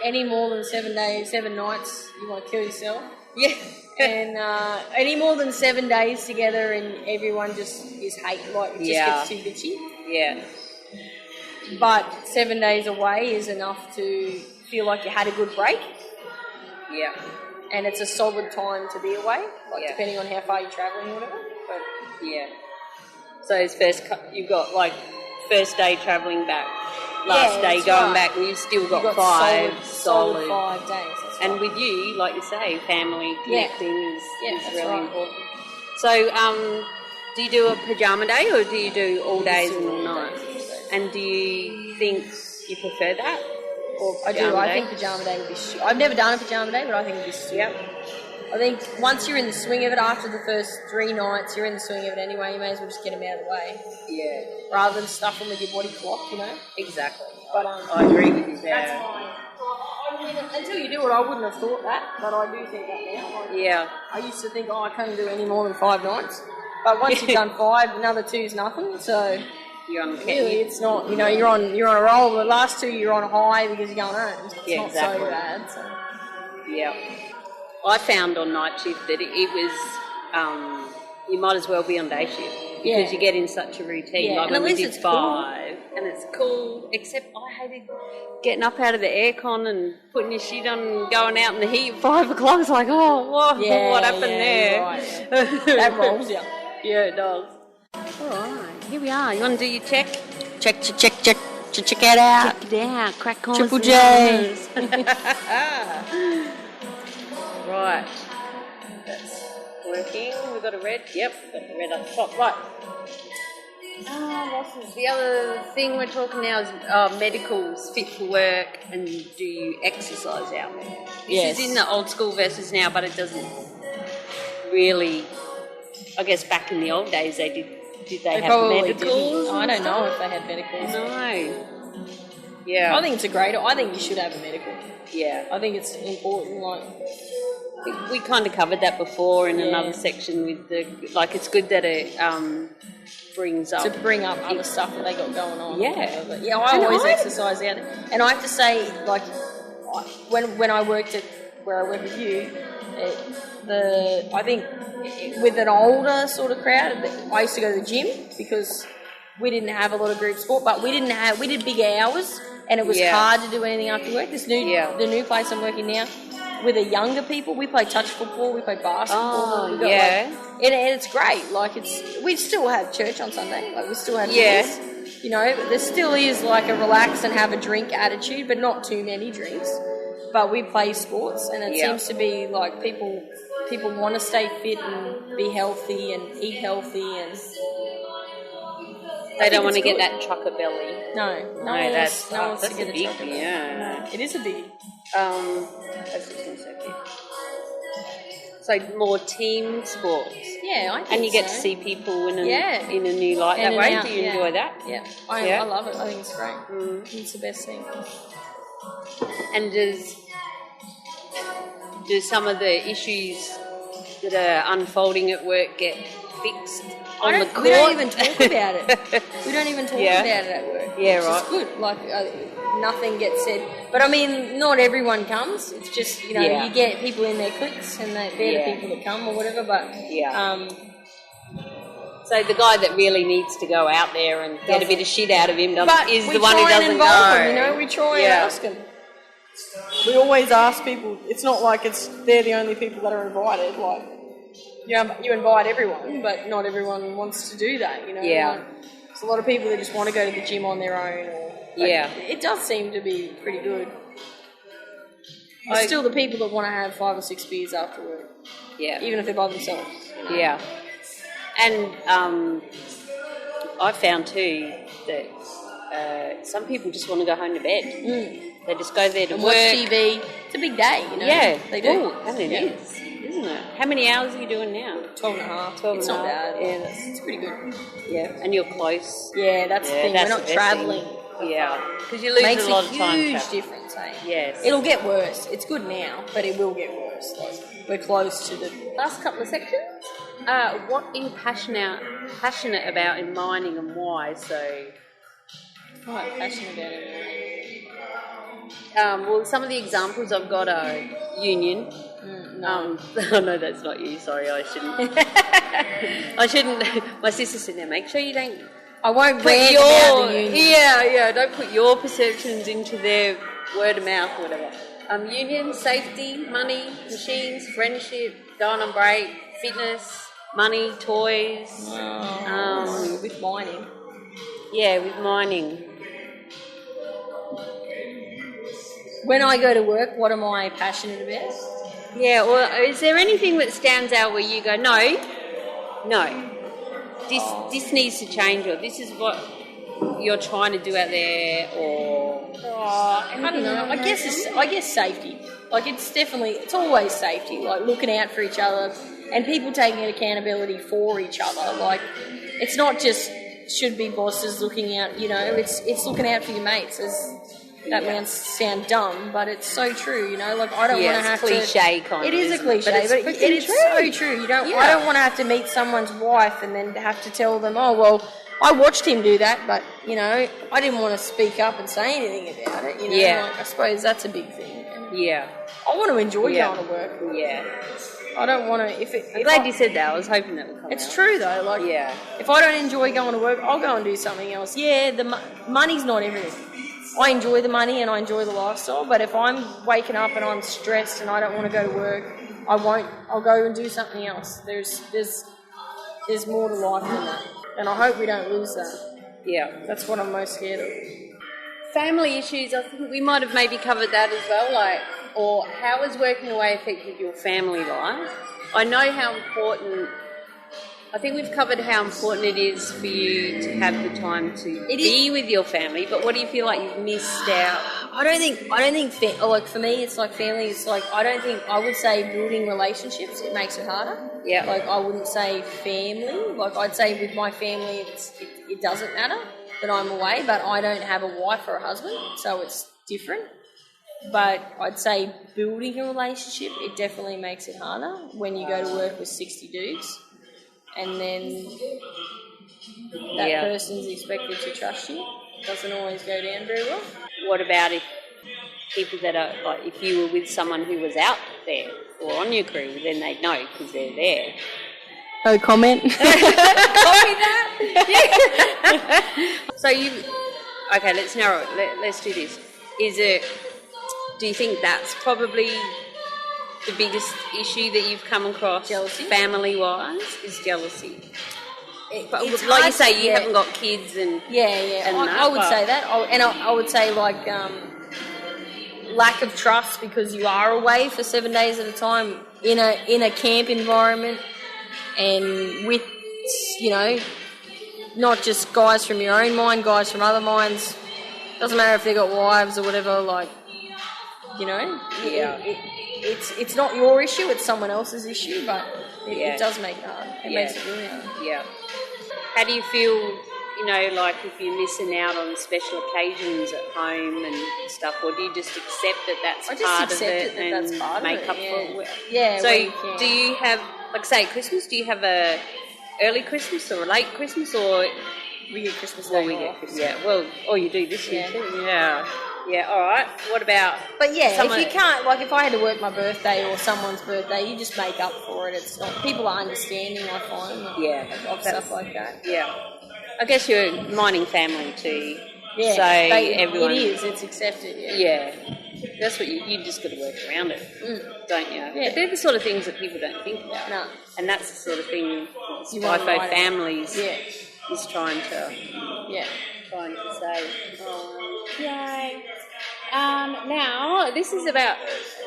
any more than 7 days, 7 nights, you want to kill yourself. Yeah. And any more than 7 days together and everyone just is it just gets too bitchy. Yeah. But 7 days away is enough to feel like you had a good break. Yeah. And it's a solid time to be away, depending on how far you're travelling or whatever. But yeah. So it's you've got like first day travelling back, last day going back, and you've still got 5 solid 5 days. And with you, like you say, family connecting is really important. So, do you do a pyjama day or do you do all days and all nights? And do you think you prefer that? Or I do. I think pyjama day would be I've never done a pyjama day, but I think it would be stupid. Yep. I think once you're in the swing of it, after the first 3 nights, you're in the swing of it anyway, you may as well just get them out of the way. Yeah. Rather than stuff them with your body clock, you know? Exactly. But I agree with you there. That's fine. mean, until you do it, I wouldn't have thought that, but I do think that now. Like, Yeah. I used to think, I couldn't do any more than 5 nights. But once you've done 5, another 2's nothing. So You're on the really, it's not. You're on a roll. The last 2, you're on a high because you're going home. It's not exactly. so bad. So. Yeah. I found on night shift that it was, you might as well be on day shift because you get in such a routine. Yeah. Like And when at we least did it's 5, and it's cool, except I hated getting up out of the aircon and putting your shit on and going out in the heat at 5 o'clock. It's like, what happened there? Right. That rolls you. Yeah, it does. All right, here we are. You want to do your check? Check it out. Check it out. Crack corners. Triple J. Right. That's working. We've got a red. Yep, we've got the red up top. Right. What is the other thing we're talking now is medicals, fit for work, and do you exercise out there? This is in the old school versus now, but it doesn't really... I guess back in the old days they have medicals? I don't know if they had medicals. No. Yeah. I think it's I think you should have a medical. Yeah. I think it's important, We kind of covered that before in another section with it's good that it brings up... To bring up other stuff that they got going on. Yeah. But I always exercise out there. And I have to say, when I worked at where I work with you, I think with an older sort of crowd, I used to go to the gym because we didn't have a lot of group sport, but we did big hours and it was hard to do anything after work. The new place I'm working now, with the younger people, we play touch football, we play basketball. And it's great. We still have church on Sunday. We still have this. There still is a relax and have a drink attitude, but not too many drinks. But we play sports, and it seems to be people want to stay fit and be healthy and eat healthy, and they don't want to get that trucker belly. No, that's a big. No, it is a big. That's just so cute. So more team sports. Yeah, I think and you get to see people in a new light and that way. Out, do you enjoy that? Yeah, I love it. I think it's great. It's the best thing. And do some of the issues that are unfolding at work get fixed on the court? We don't even talk about it. We don't even talk about it at work. Yeah, which is good. Nothing gets said. But I mean, not everyone comes. It's just, you get people in their cliques and they're the people that come or whatever. But so the guy that really needs to go out there and get a bit of shit out of him is the one who doesn't go. We try and ask them. We always ask people. It's not like they're the only people that are invited. You invite everyone, but not everyone wants to do that. There's a lot of people that just want to go to the gym on their own. It does seem to be pretty good. There's still the people that want to have 5 or 6 beers after work. Yeah. Even if they're by themselves. Yeah. And I found too that some people just want to go home to bed. They just go there to work. Watch TV. It's a big day, Yeah, they do. And it is, isn't it? How many hours are you doing now? 12 and a half. 12 it's and not a half. bad. Yeah, it's pretty good. Yeah, and you're close. Yeah, that's the thing. We're not travelling. Yeah, because you lose a lot of time. Makes a huge difference, eh? Yes. It'll get worse. It's good now, but it will get worse. We're close to the last couple of sections. What are you passionate about in mining and why? So, I'm passionate about it. Well, some of the examples I've got are union. No. No, that's not you. Sorry, I shouldn't. I shouldn't. My sister said, "Now make sure you don't." I won't rant about the union. Yeah. Don't put your perceptions into their word of mouth or whatever. Union, safety, money, machines, friendship, going on break, fitness, money, toys. With mining. Yeah, with mining. When I go to work, what am I passionate about? Yeah, well, is there anything that stands out where you go, no, this needs to change, or this is what you're trying to do out there, or... I don't know. I guess safety. It's always safety, looking out for each other and people taking accountability for each other. It's not just should be bosses looking out, it's looking out for your mates. That may sound dumb, but it's so true, you know. Like, I don't want to have cliche kind it of. It is a cliche, but it is so true. You don't. I don't want to have to meet someone's wife and then have to tell them, oh, well, I watched him do that, but, you know, I didn't want to speak up and say anything about it, you know. Yeah. Like, I suppose that's a big thing. Yeah. I want to enjoy going to work. Yeah. I don't want to... I'm glad you said that. I was hoping that would come out. It's true, though. Like, if I don't enjoy going to work, I'll go and do something else. Yeah, the money's not everything. I enjoy the money and I enjoy the lifestyle, but if I'm waking up and I'm stressed and I don't want to go to work, I won't. I'll go and do something else. There's more to life than that, and I hope we don't lose that. Yeah. That's what I'm most scared of. Family issues, I think we might have maybe covered that as well, like, or how has working away affected your family life? I know how important, I think we've covered how important it is for you to have the time to be with your family, but what do you feel like you've missed out? I don't think, like, for me, it's like family, it's like, I would say building relationships, it makes it harder. Yeah. Like, I wouldn't say family. Like, I'd say with my family, it doesn't matter that I'm away, but I don't have a wife or a husband, so it's different. But I'd say building a relationship, it definitely makes it harder when you go to work with 60 dudes and then that person's expected to trust you. It doesn't always go down very well. What about if people that are, like, if you were with someone who was out there or on your crew, then they'd know because they're there. No comment. Copy that. Yeah. So okay, let's narrow it. Let's do this. Do you think that's probably the biggest issue that you've come across, jealousy, family-wise, is jealousy? But it's like you say, you haven't got kids and I would say that, I would say like lack of trust because you are away for 7 days at a time in a camp environment and with, you know, not just guys from your own mine, guys from other mines. Doesn't matter if they've got wives or whatever, like, you know. Yeah. It's not your issue, it's someone else's issue, but it does make it hard. It makes it really hard. Yeah. How do you feel, you know, like if you're missing out on special occasions at home and stuff, or do you just accept that that's part of it and make up for it? Yeah. So do you have, like say Christmas, do you have a early Christmas or a late Christmas, or we get Christmas Day? Well, we get Christmas. Yeah. Well, you do this year too. Yeah. Yeah, all right. What about... But yeah, if you can't... Like, if I had to work my birthday or someone's birthday, you just make up for it. It's not... People are understanding, I find. Of stuff like that. Yeah. I guess you're a mining family too. Yeah. So everyone... It is. It's accepted, Yeah. That's what you just got to work around it, don't you? Yeah. But they're the sort of things that people don't think about. No. And that's the sort of thing FIFO families is trying to... Yeah. Trying to say. Yay. Now, this is about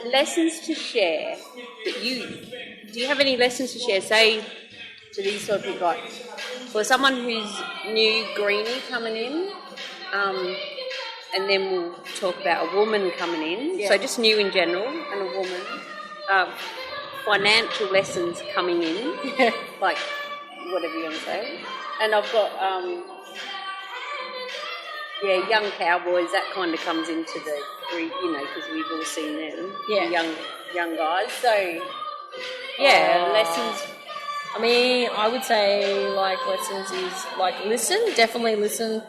lessons to share. Do you have any lessons to share? Say to these sort of people, like for someone who's new greenie coming in, and then we'll talk about a woman coming in. Yeah. So just new in general and a woman. Financial lessons coming in, like whatever you want to say. And I've got young cowboys, that kind of comes into the group, you know, because we've all seen them. Yeah. Young guys. So, lessons. I mean, I would say, like, lessons is, like, definitely listen.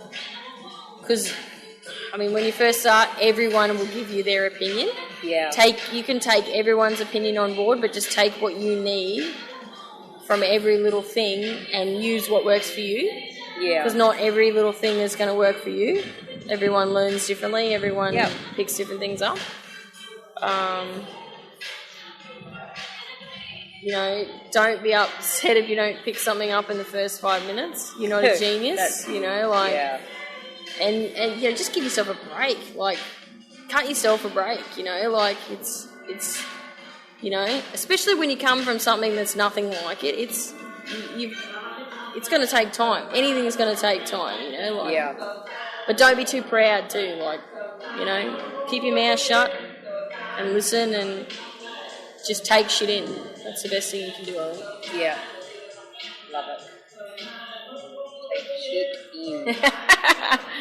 Because, I mean, when you first start, everyone will give you their opinion. Yeah. You can take everyone's opinion on board, but just take what you need from every little thing and use what works for you. Yeah. Because not every little thing is going to work for you. Everyone learns differently. Everyone picks different things up. You know, don't be upset if you don't pick something up in the first 5 minutes. You're not a genius, you know, like... Yeah. And you know, just give yourself a break. Like, cut yourself a break, you know. Like, it's you know, especially when you come from something that's nothing like it, it's going to take time. Anything is going to take time, you know. Like, but don't be too proud too. Like, you know, keep your mouth shut and listen and just take shit in. That's the best thing you can do, I think. Yeah. Love it. Take shit in.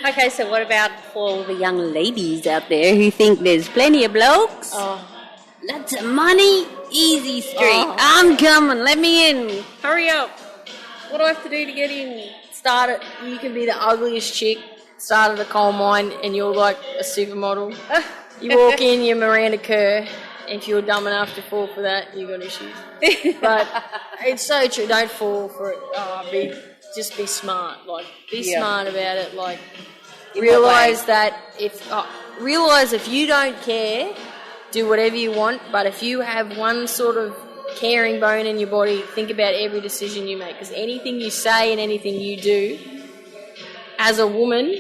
Okay, so what about for all the young ladies out there who think there's plenty of blokes? Lots of money, easy street. I'm coming, let me in. Hurry up. What do I have to do to get in? Start it. You can be the ugliest chick, start at the coal mine, and you're like a supermodel. You walk in, you're Miranda Kerr. If you're dumb enough to fall for that, you got issues. But it's so true. Don't fall for it. Just be smart. Like, be smart about it. Like, realize if you don't care, do whatever you want. But if you have one sort of caring bone in your body, think about every decision you make. Because anything you say and anything you do, as a woman,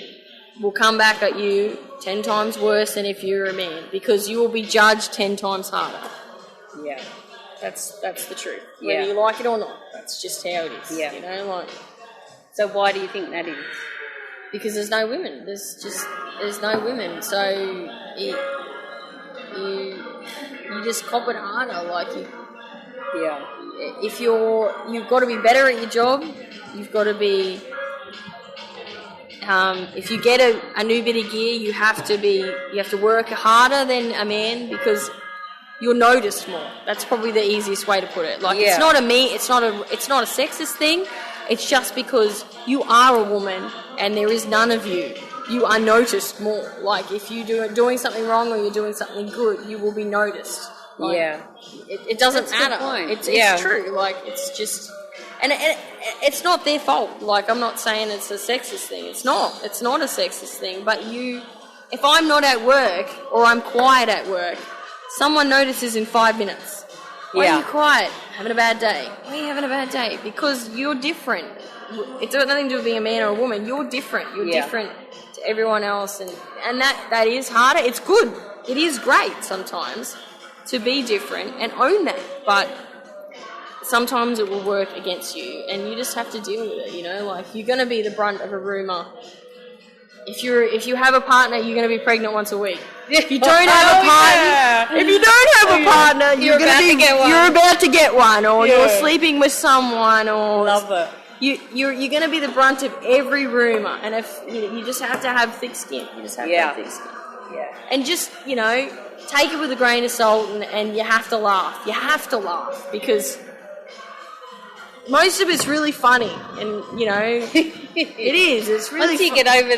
will come back at you 10 times worse than if you're a man, because you will be judged 10 times harder. Yeah. That's the truth. Whether you like it or not, that's just how it is. Yeah. You know, like. So why do you think that is? Because there's no women. There's no women. So you just cop it harder. Like if you've got to be better at your job. You've got to be. If you get a new bit of gear, you have to work harder than a man, because you're noticed more. That's probably the easiest way to put it. Like, it's not a sexist thing. It's just because you are a woman and there is none of you. You are noticed more. Like, if you're doing something wrong or you're doing something good, you will be noticed. Like, it doesn't matter. It's true. Like, it's just. And it's not their fault. Like, I'm not saying it's a sexist thing. It's not. It's not a sexist thing. But if I'm not at work or I'm quiet at work, someone notices in 5 minutes. Why are you quiet? Having a bad day. Why are you having a bad day? Because you're different. It's got nothing to do with being a man or a woman. You're different. You're different to everyone else. And that is harder. It's good. It is great sometimes to be different and own that. But sometimes it will work against you, and you just have to deal with it, you know? Like, you're going to be the brunt of a rumour. If you have a partner, you're going to be pregnant once a week. If you don't have a partner, you're about to get one, or you're sleeping with someone, or love it. You're going to be the brunt of every rumour, and if you just have to have thick skin. You just have to have thick skin. Yeah. And just, take it with a grain of salt, and you have to laugh. You have to laugh, because most of it's really funny, and it is. It's really once you get over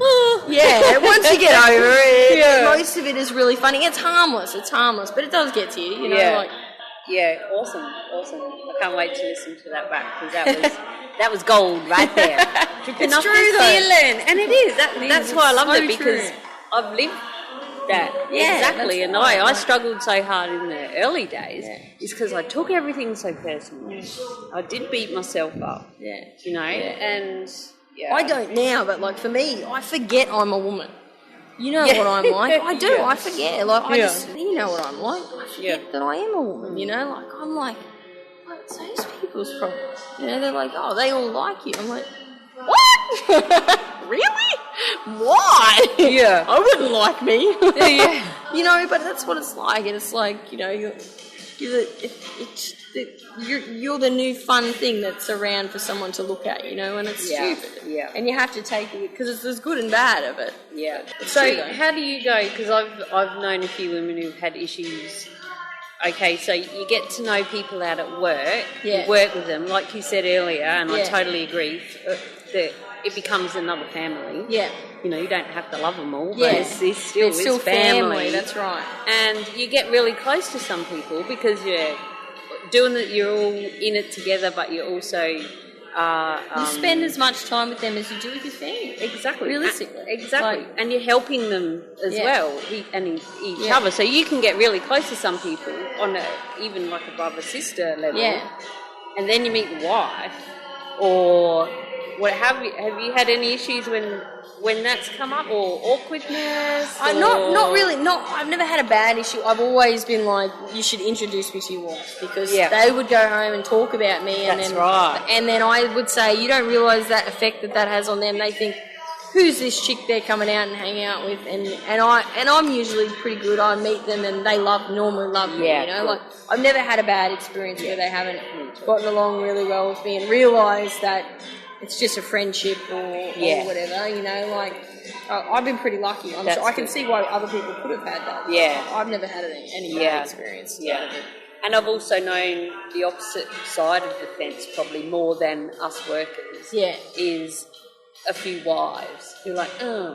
once you get over it, most of it is really funny. It's harmless, but it does get to you. Awesome. I can't wait to listen to that back, because that was gold right there. It's true though, and it is. That's why I love it, because I've lived that exactly, and I struggled so hard in the early days is because I took everything so personally. I did beat myself up, and I don't now, but like for me, I forget I'm a woman. You know what I'm like. I do. I forget. Like I just, you know what I'm like. I forget that I am a woman. Like I'm like, what's those people's problem? They're like, oh, they all like you. I'm like, what? Really? Why? Yeah. I wouldn't like me. But that's what it's like. And it's like, you're the new fun thing that's around for someone to look at, and it's stupid. Yeah. And you have to take it, because there's good and bad of it. Yeah. So how do you go? Because I've known a few women who've had issues. Okay, so you get to know people out at work, you work with them, like you said earlier, and I totally agree, that it becomes another family. Yeah. You don't have to love them all, but it's still family. That's right. And you get really close to some people because you're doing it, you're all in it together, but you also you spend as much time with them as you do with your family. Exactly. Realistically. Exactly. And you're helping them as well, and each other. So you can get really close to some people on even like a brother-sister level. Yeah. And then you meet the wife, or what have you had any issues when that's come up, or awkwardness? Not really. I've never had a bad issue. I've always been like, you should introduce me to your wife, because they would go home and talk about me, and then I would say, you don't realise that effect that has on them. They think, who's this chick they're coming out and hanging out with? And I'm usually pretty good. I meet them and they normally love me. Like I've never had a bad experience where they haven't gotten along really well with me and realised that it's just a friendship or whatever, you know, like, I've been pretty lucky. I'm sure I can see why other people could have had that. Yeah. I've never had any bad experience. Yeah. And I've also known the opposite side of the fence probably more than us workers. Yeah. Is a few wives who are like, you're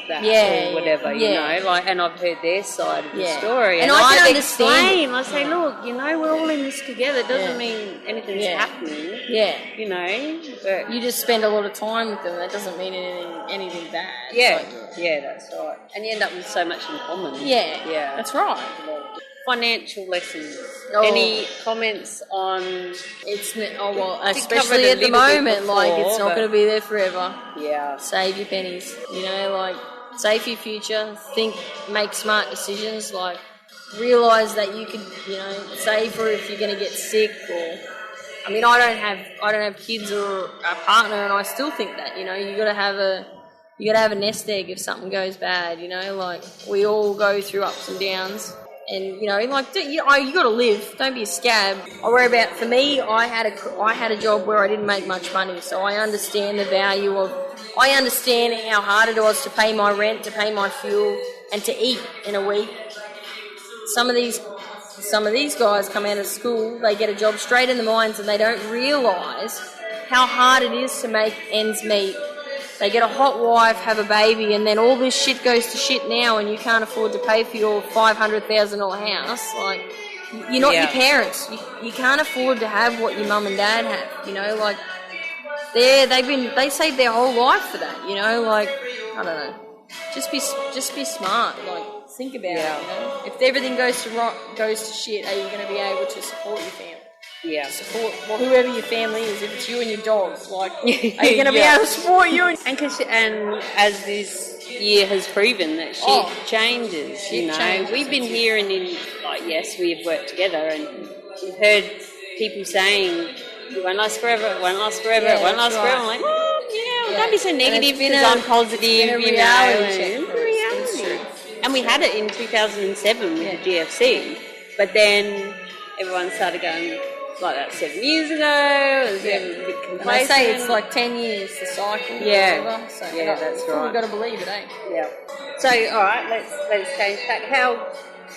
that or whatever, you know, like, and I've heard their side of the story, and I can explain. I say, look, you know, we're all in this together. It doesn't mean anything's happening. Yeah, you know, but you just spend a lot of time with them. That doesn't mean anything bad. Yeah, that's right. And you end up with so much in common. Yeah, that's right. Financial lessons. Any comments on? Especially at the moment, like, it's not going to be there forever. Yeah. Save your pennies. You know, like, save your future. Make smart decisions. Like, realise that you could, you know, save for if you're going to get sick or. I mean, I don't have kids or a partner, and I still think that, you know, you got to have a nest egg if something goes bad. You know, like, we all go through ups and downs. And, you know, like, you got to live. Don't be a scab. For me, I had a job where I didn't make much money, so I understand the value of. I understand how hard it was to pay my rent, to pay my fuel, and to eat in a week. Some of these guys come out of school, they get a job straight in the mines, and they don't realise how hard it is to make ends meet. They get a hot wife, have a baby, and then all this shit goes to shit now, and you can't afford to pay for your $500,000 house. Like, you're not your parents. You can't afford to have what your mum and dad have. You know, like, they saved their whole life for that. You know, like, I don't know. Just be smart. Like, think about it. You know, if everything goes to shit, are you going to be able to support your family? Yeah. Support whoever your family is. If it's you and your dogs, like, are you going to be able to support you? And as this year has proven, that shit changes. We've been hearing yes, we have worked together, and we've heard people saying, "It won't last forever. It won't last forever. It won't last forever." I'm like, don't be so negative because I'm positive. You know, it's reality. And we had it in 2007 with the GFC, but then everyone started going. Like that 7 years ago, it was a bit complacent. I say it's like 10 years, the cycle. Yeah, so that's right. We've got to believe it, eh? Yeah. So, all right, let's change tack.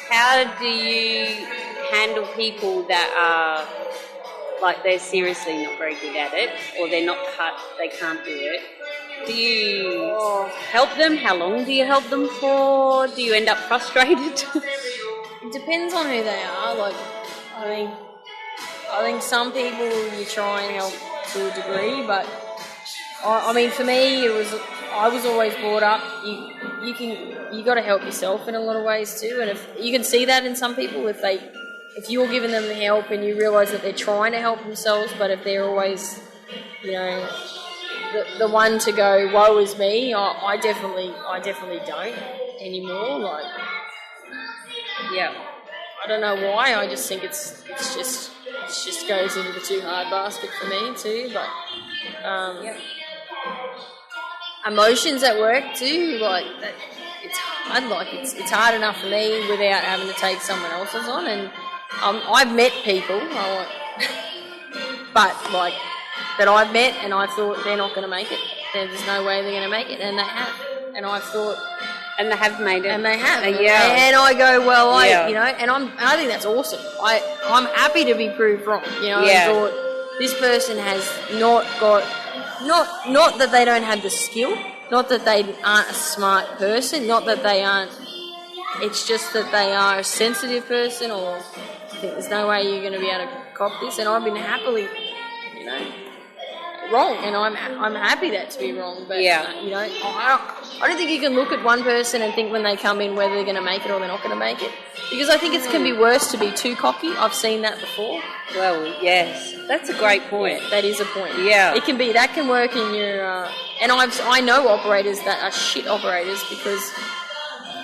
How do you handle people that are like they're seriously not very good at it, or they're not cut, they can't do it? Do you help them? How long do you help them for? Do you end up frustrated? It depends on who they are. Like, I think some people you try and help to a degree, but I mean, for me, I was always brought up. You got to help yourself in a lot of ways too, and if you can see that in some people, if you're giving them the help and you realise that they're trying to help themselves, but if they're always, you know, the one to go, woe is me, I definitely don't anymore. Like, I don't know why. I just think it just goes into the too hard basket for me too. But emotions at work too, like that, it's hard. Like it's hard enough for me without having to take someone else's on. And I've met people, that I've met, and I thought they're not going to make it. There's no way they're going to make it, and they have. And I thought. And they have made it. And they have. And I go, well, you know, and I think that's awesome. I'm happy to be proved wrong. You know, I thought this person has not got, not that they don't have the skill, not that they aren't a smart person, not that they aren't, it's just that they are a sensitive person, or I think there's no way you're going to be able to cop this. And I've been happily, you know, wrong, and I'm happy that to be wrong, but you know, I don't think you can look at one person and think when they come in whether they're going to make it or they're not going to make it, because I think it can be worse to be too cocky. I've seen that before. Well, yes, that's a great point. Yeah, that is a point. Yeah, it can be, that can work in your and I know operators that are shit operators because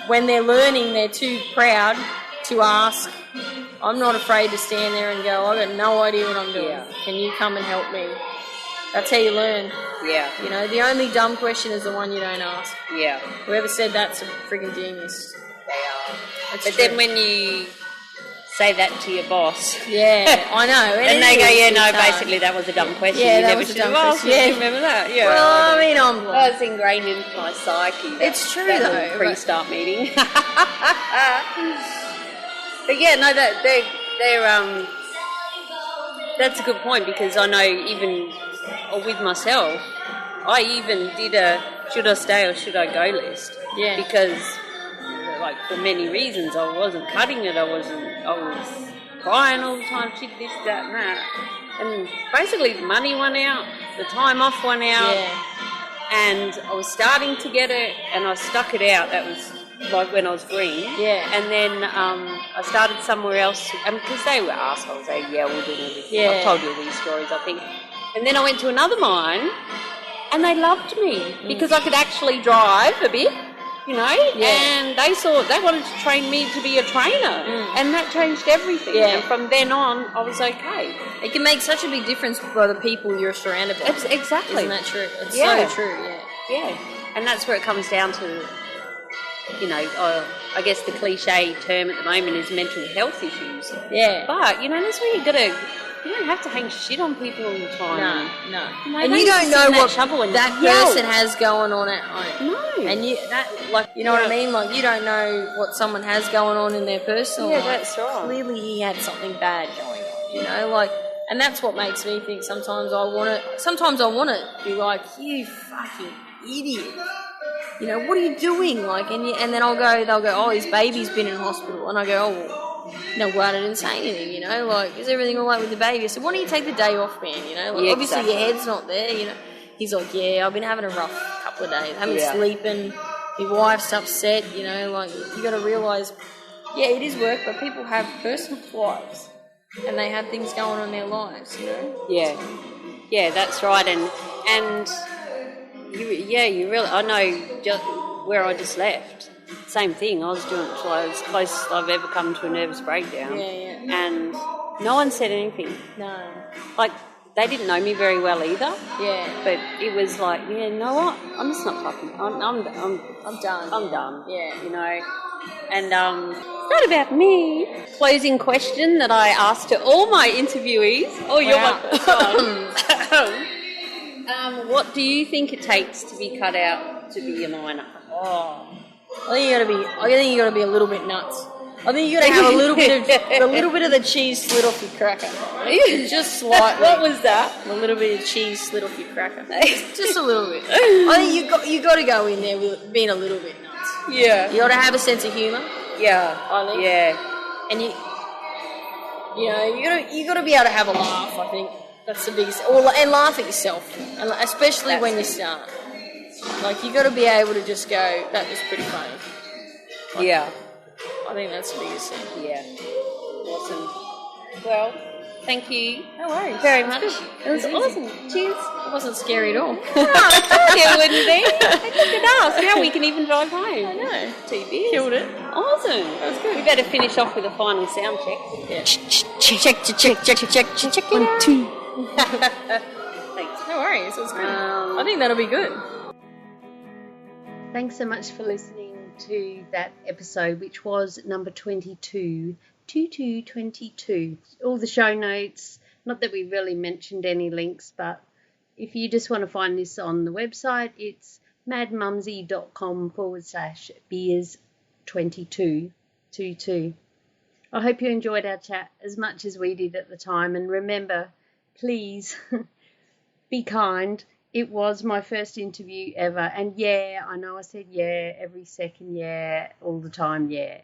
when they're learning, they're too proud to ask. I'm not afraid to stand there and go, I've got no idea what I'm doing. Can you come and help me? That's how you learn. Yeah. You know, the only dumb question is the one you don't ask. Yeah. Whoever said that's a freaking genius. They are. But then when you say that to your boss. Yeah, I know. And they go, yeah, no, basically that was a dumb question. Yeah, you that never was a should have dumb asked question. it. Yeah. Remember that? Yeah. Well, I mean, I'm like, That's ingrained into my psyche. It's true, that though, pre-start meeting. But yeah, no, they're that's a good point, because I know even with myself, I even did a should I stay or should I go list. Yeah. Because, like, for many reasons, I wasn't cutting it. I was crying all the time, shit, this, that, and that. And basically the money went out, the time off went out, and I was starting to get it, and I stuck it out. That was like when I was green. Yeah. And then I started somewhere else, and because they were assholes, they yelled and everything. Yeah. I've told you these stories, I think. And then I went to another mine, and they loved me because I could actually drive a bit, you know, and they wanted to train me to be a trainer, and that changed everything. Yeah. And from then on, I was okay. it can make such a big difference by the people you're surrounded by. Exactly. Isn't that true? It's Yeah. so true, Yeah, and that's where it comes down to, you know, I guess the cliche term at the moment is mental health issues. Yeah. But, you know, that's where you don't have to hang shit on people all the time. No. You know, And they you used to don't sit know in that what shovel and that yell. person has going on at home. No. And you know what I mean? Like, you don't know what someone has going on in their personal life. that's right. Clearly he had something bad going on, you know, like, and that's what makes me think sometimes I want to be like, you fucking idiot. You know, what are you doing? Like, and then they'll go, oh, his baby's been in hospital. And I go, oh, well, no, glad I didn't say anything, you know, like, is everything all right with the baby? I said, why don't you take the day off, man, you know? Like, obviously exactly. your head's not there, you know. He's like, yeah, I've been having a rough couple of days. I haven't been sleeping. My wife's upset, you know, like, you got to realise, yeah, it is work, but people have personal lives. And they have things going on in their lives, you know? Yeah, that's right. And you really, I know just where I just left. Same thing. I was doing it till I was close as I've ever come to a nervous breakdown. Yeah. And no one said anything. No. Like, they didn't know me very well either. Yeah. But it was like, yeah, you know what? I'm just not fucking. I'm done. I'm done. Yeah. You know. And it's not about me. Closing question that I asked to all my interviewees. Oh, you're my first one. What do you think it takes to be cut out to be a miner? Oh, I think you got to be a little bit nuts. I think you got to have a little bit of the cheese slid off your cracker, just slightly. What was that? A little bit of cheese slid off your cracker, just a little bit. I think you got to go in there with being a little bit nuts. Yeah. You got to have a sense of humour. Yeah. I think. Yeah. And you got to be able to have a laugh. I think that's the biggest, and laugh at yourself, and especially when you start. Like, you got to be able to just go, that was pretty funny. Like, yeah. I think that's the biggest thing. Yeah. Awesome. Well, thank you. No worries. Very much. It was awesome. Cheers. It wasn't scary at all. Oh, I told you it wouldn't be. Look at us. Now we can even drive home. I know. 2 beers. Killed it. Awesome. That was good. We better finish off with a final sound check. Yeah. Check. 1, 2. Thanks. No worries. It was good. I think that'll be good. Thanks so much for listening to that episode, which was number 22. All the show notes, not that we really mentioned any links, but if you just want to find this on the website, it's madmumzie.com/beers22. I hope you enjoyed our chat as much as we did at the time, and remember, please be kind. It was my first interview ever, and yeah, I know I said yeah every second, yeah, all the time, yeah.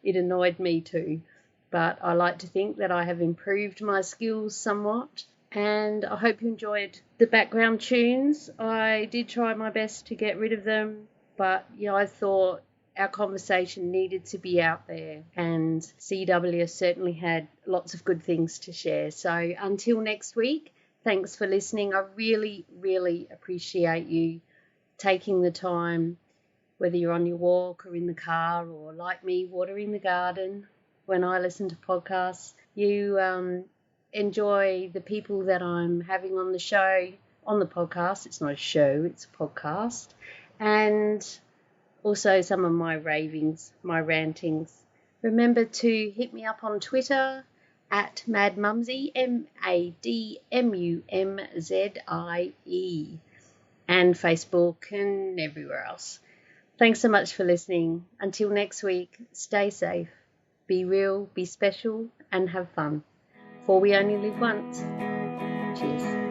It annoyed me too, but I like to think that I have improved my skills somewhat, and I hope you enjoyed the background tunes. I did try my best to get rid of them, but yeah, I thought our conversation needed to be out there, and CW certainly had lots of good things to share. So until next week, thanks for listening. I really, really appreciate you taking the time, whether you're on your walk or in the car or, like me, watering the garden. When I listen to podcasts, you enjoy the people that I'm having on the show, on the podcast. It's not a show, it's a podcast. And also some of my ravings, my rantings. Remember to hit me up on Twitter at Mad Mumzie, MADMUMZIE, and Facebook and everywhere else. Thanks so much for listening. Until next week, stay safe, be real, be special, and have fun. For we only live once. Cheers.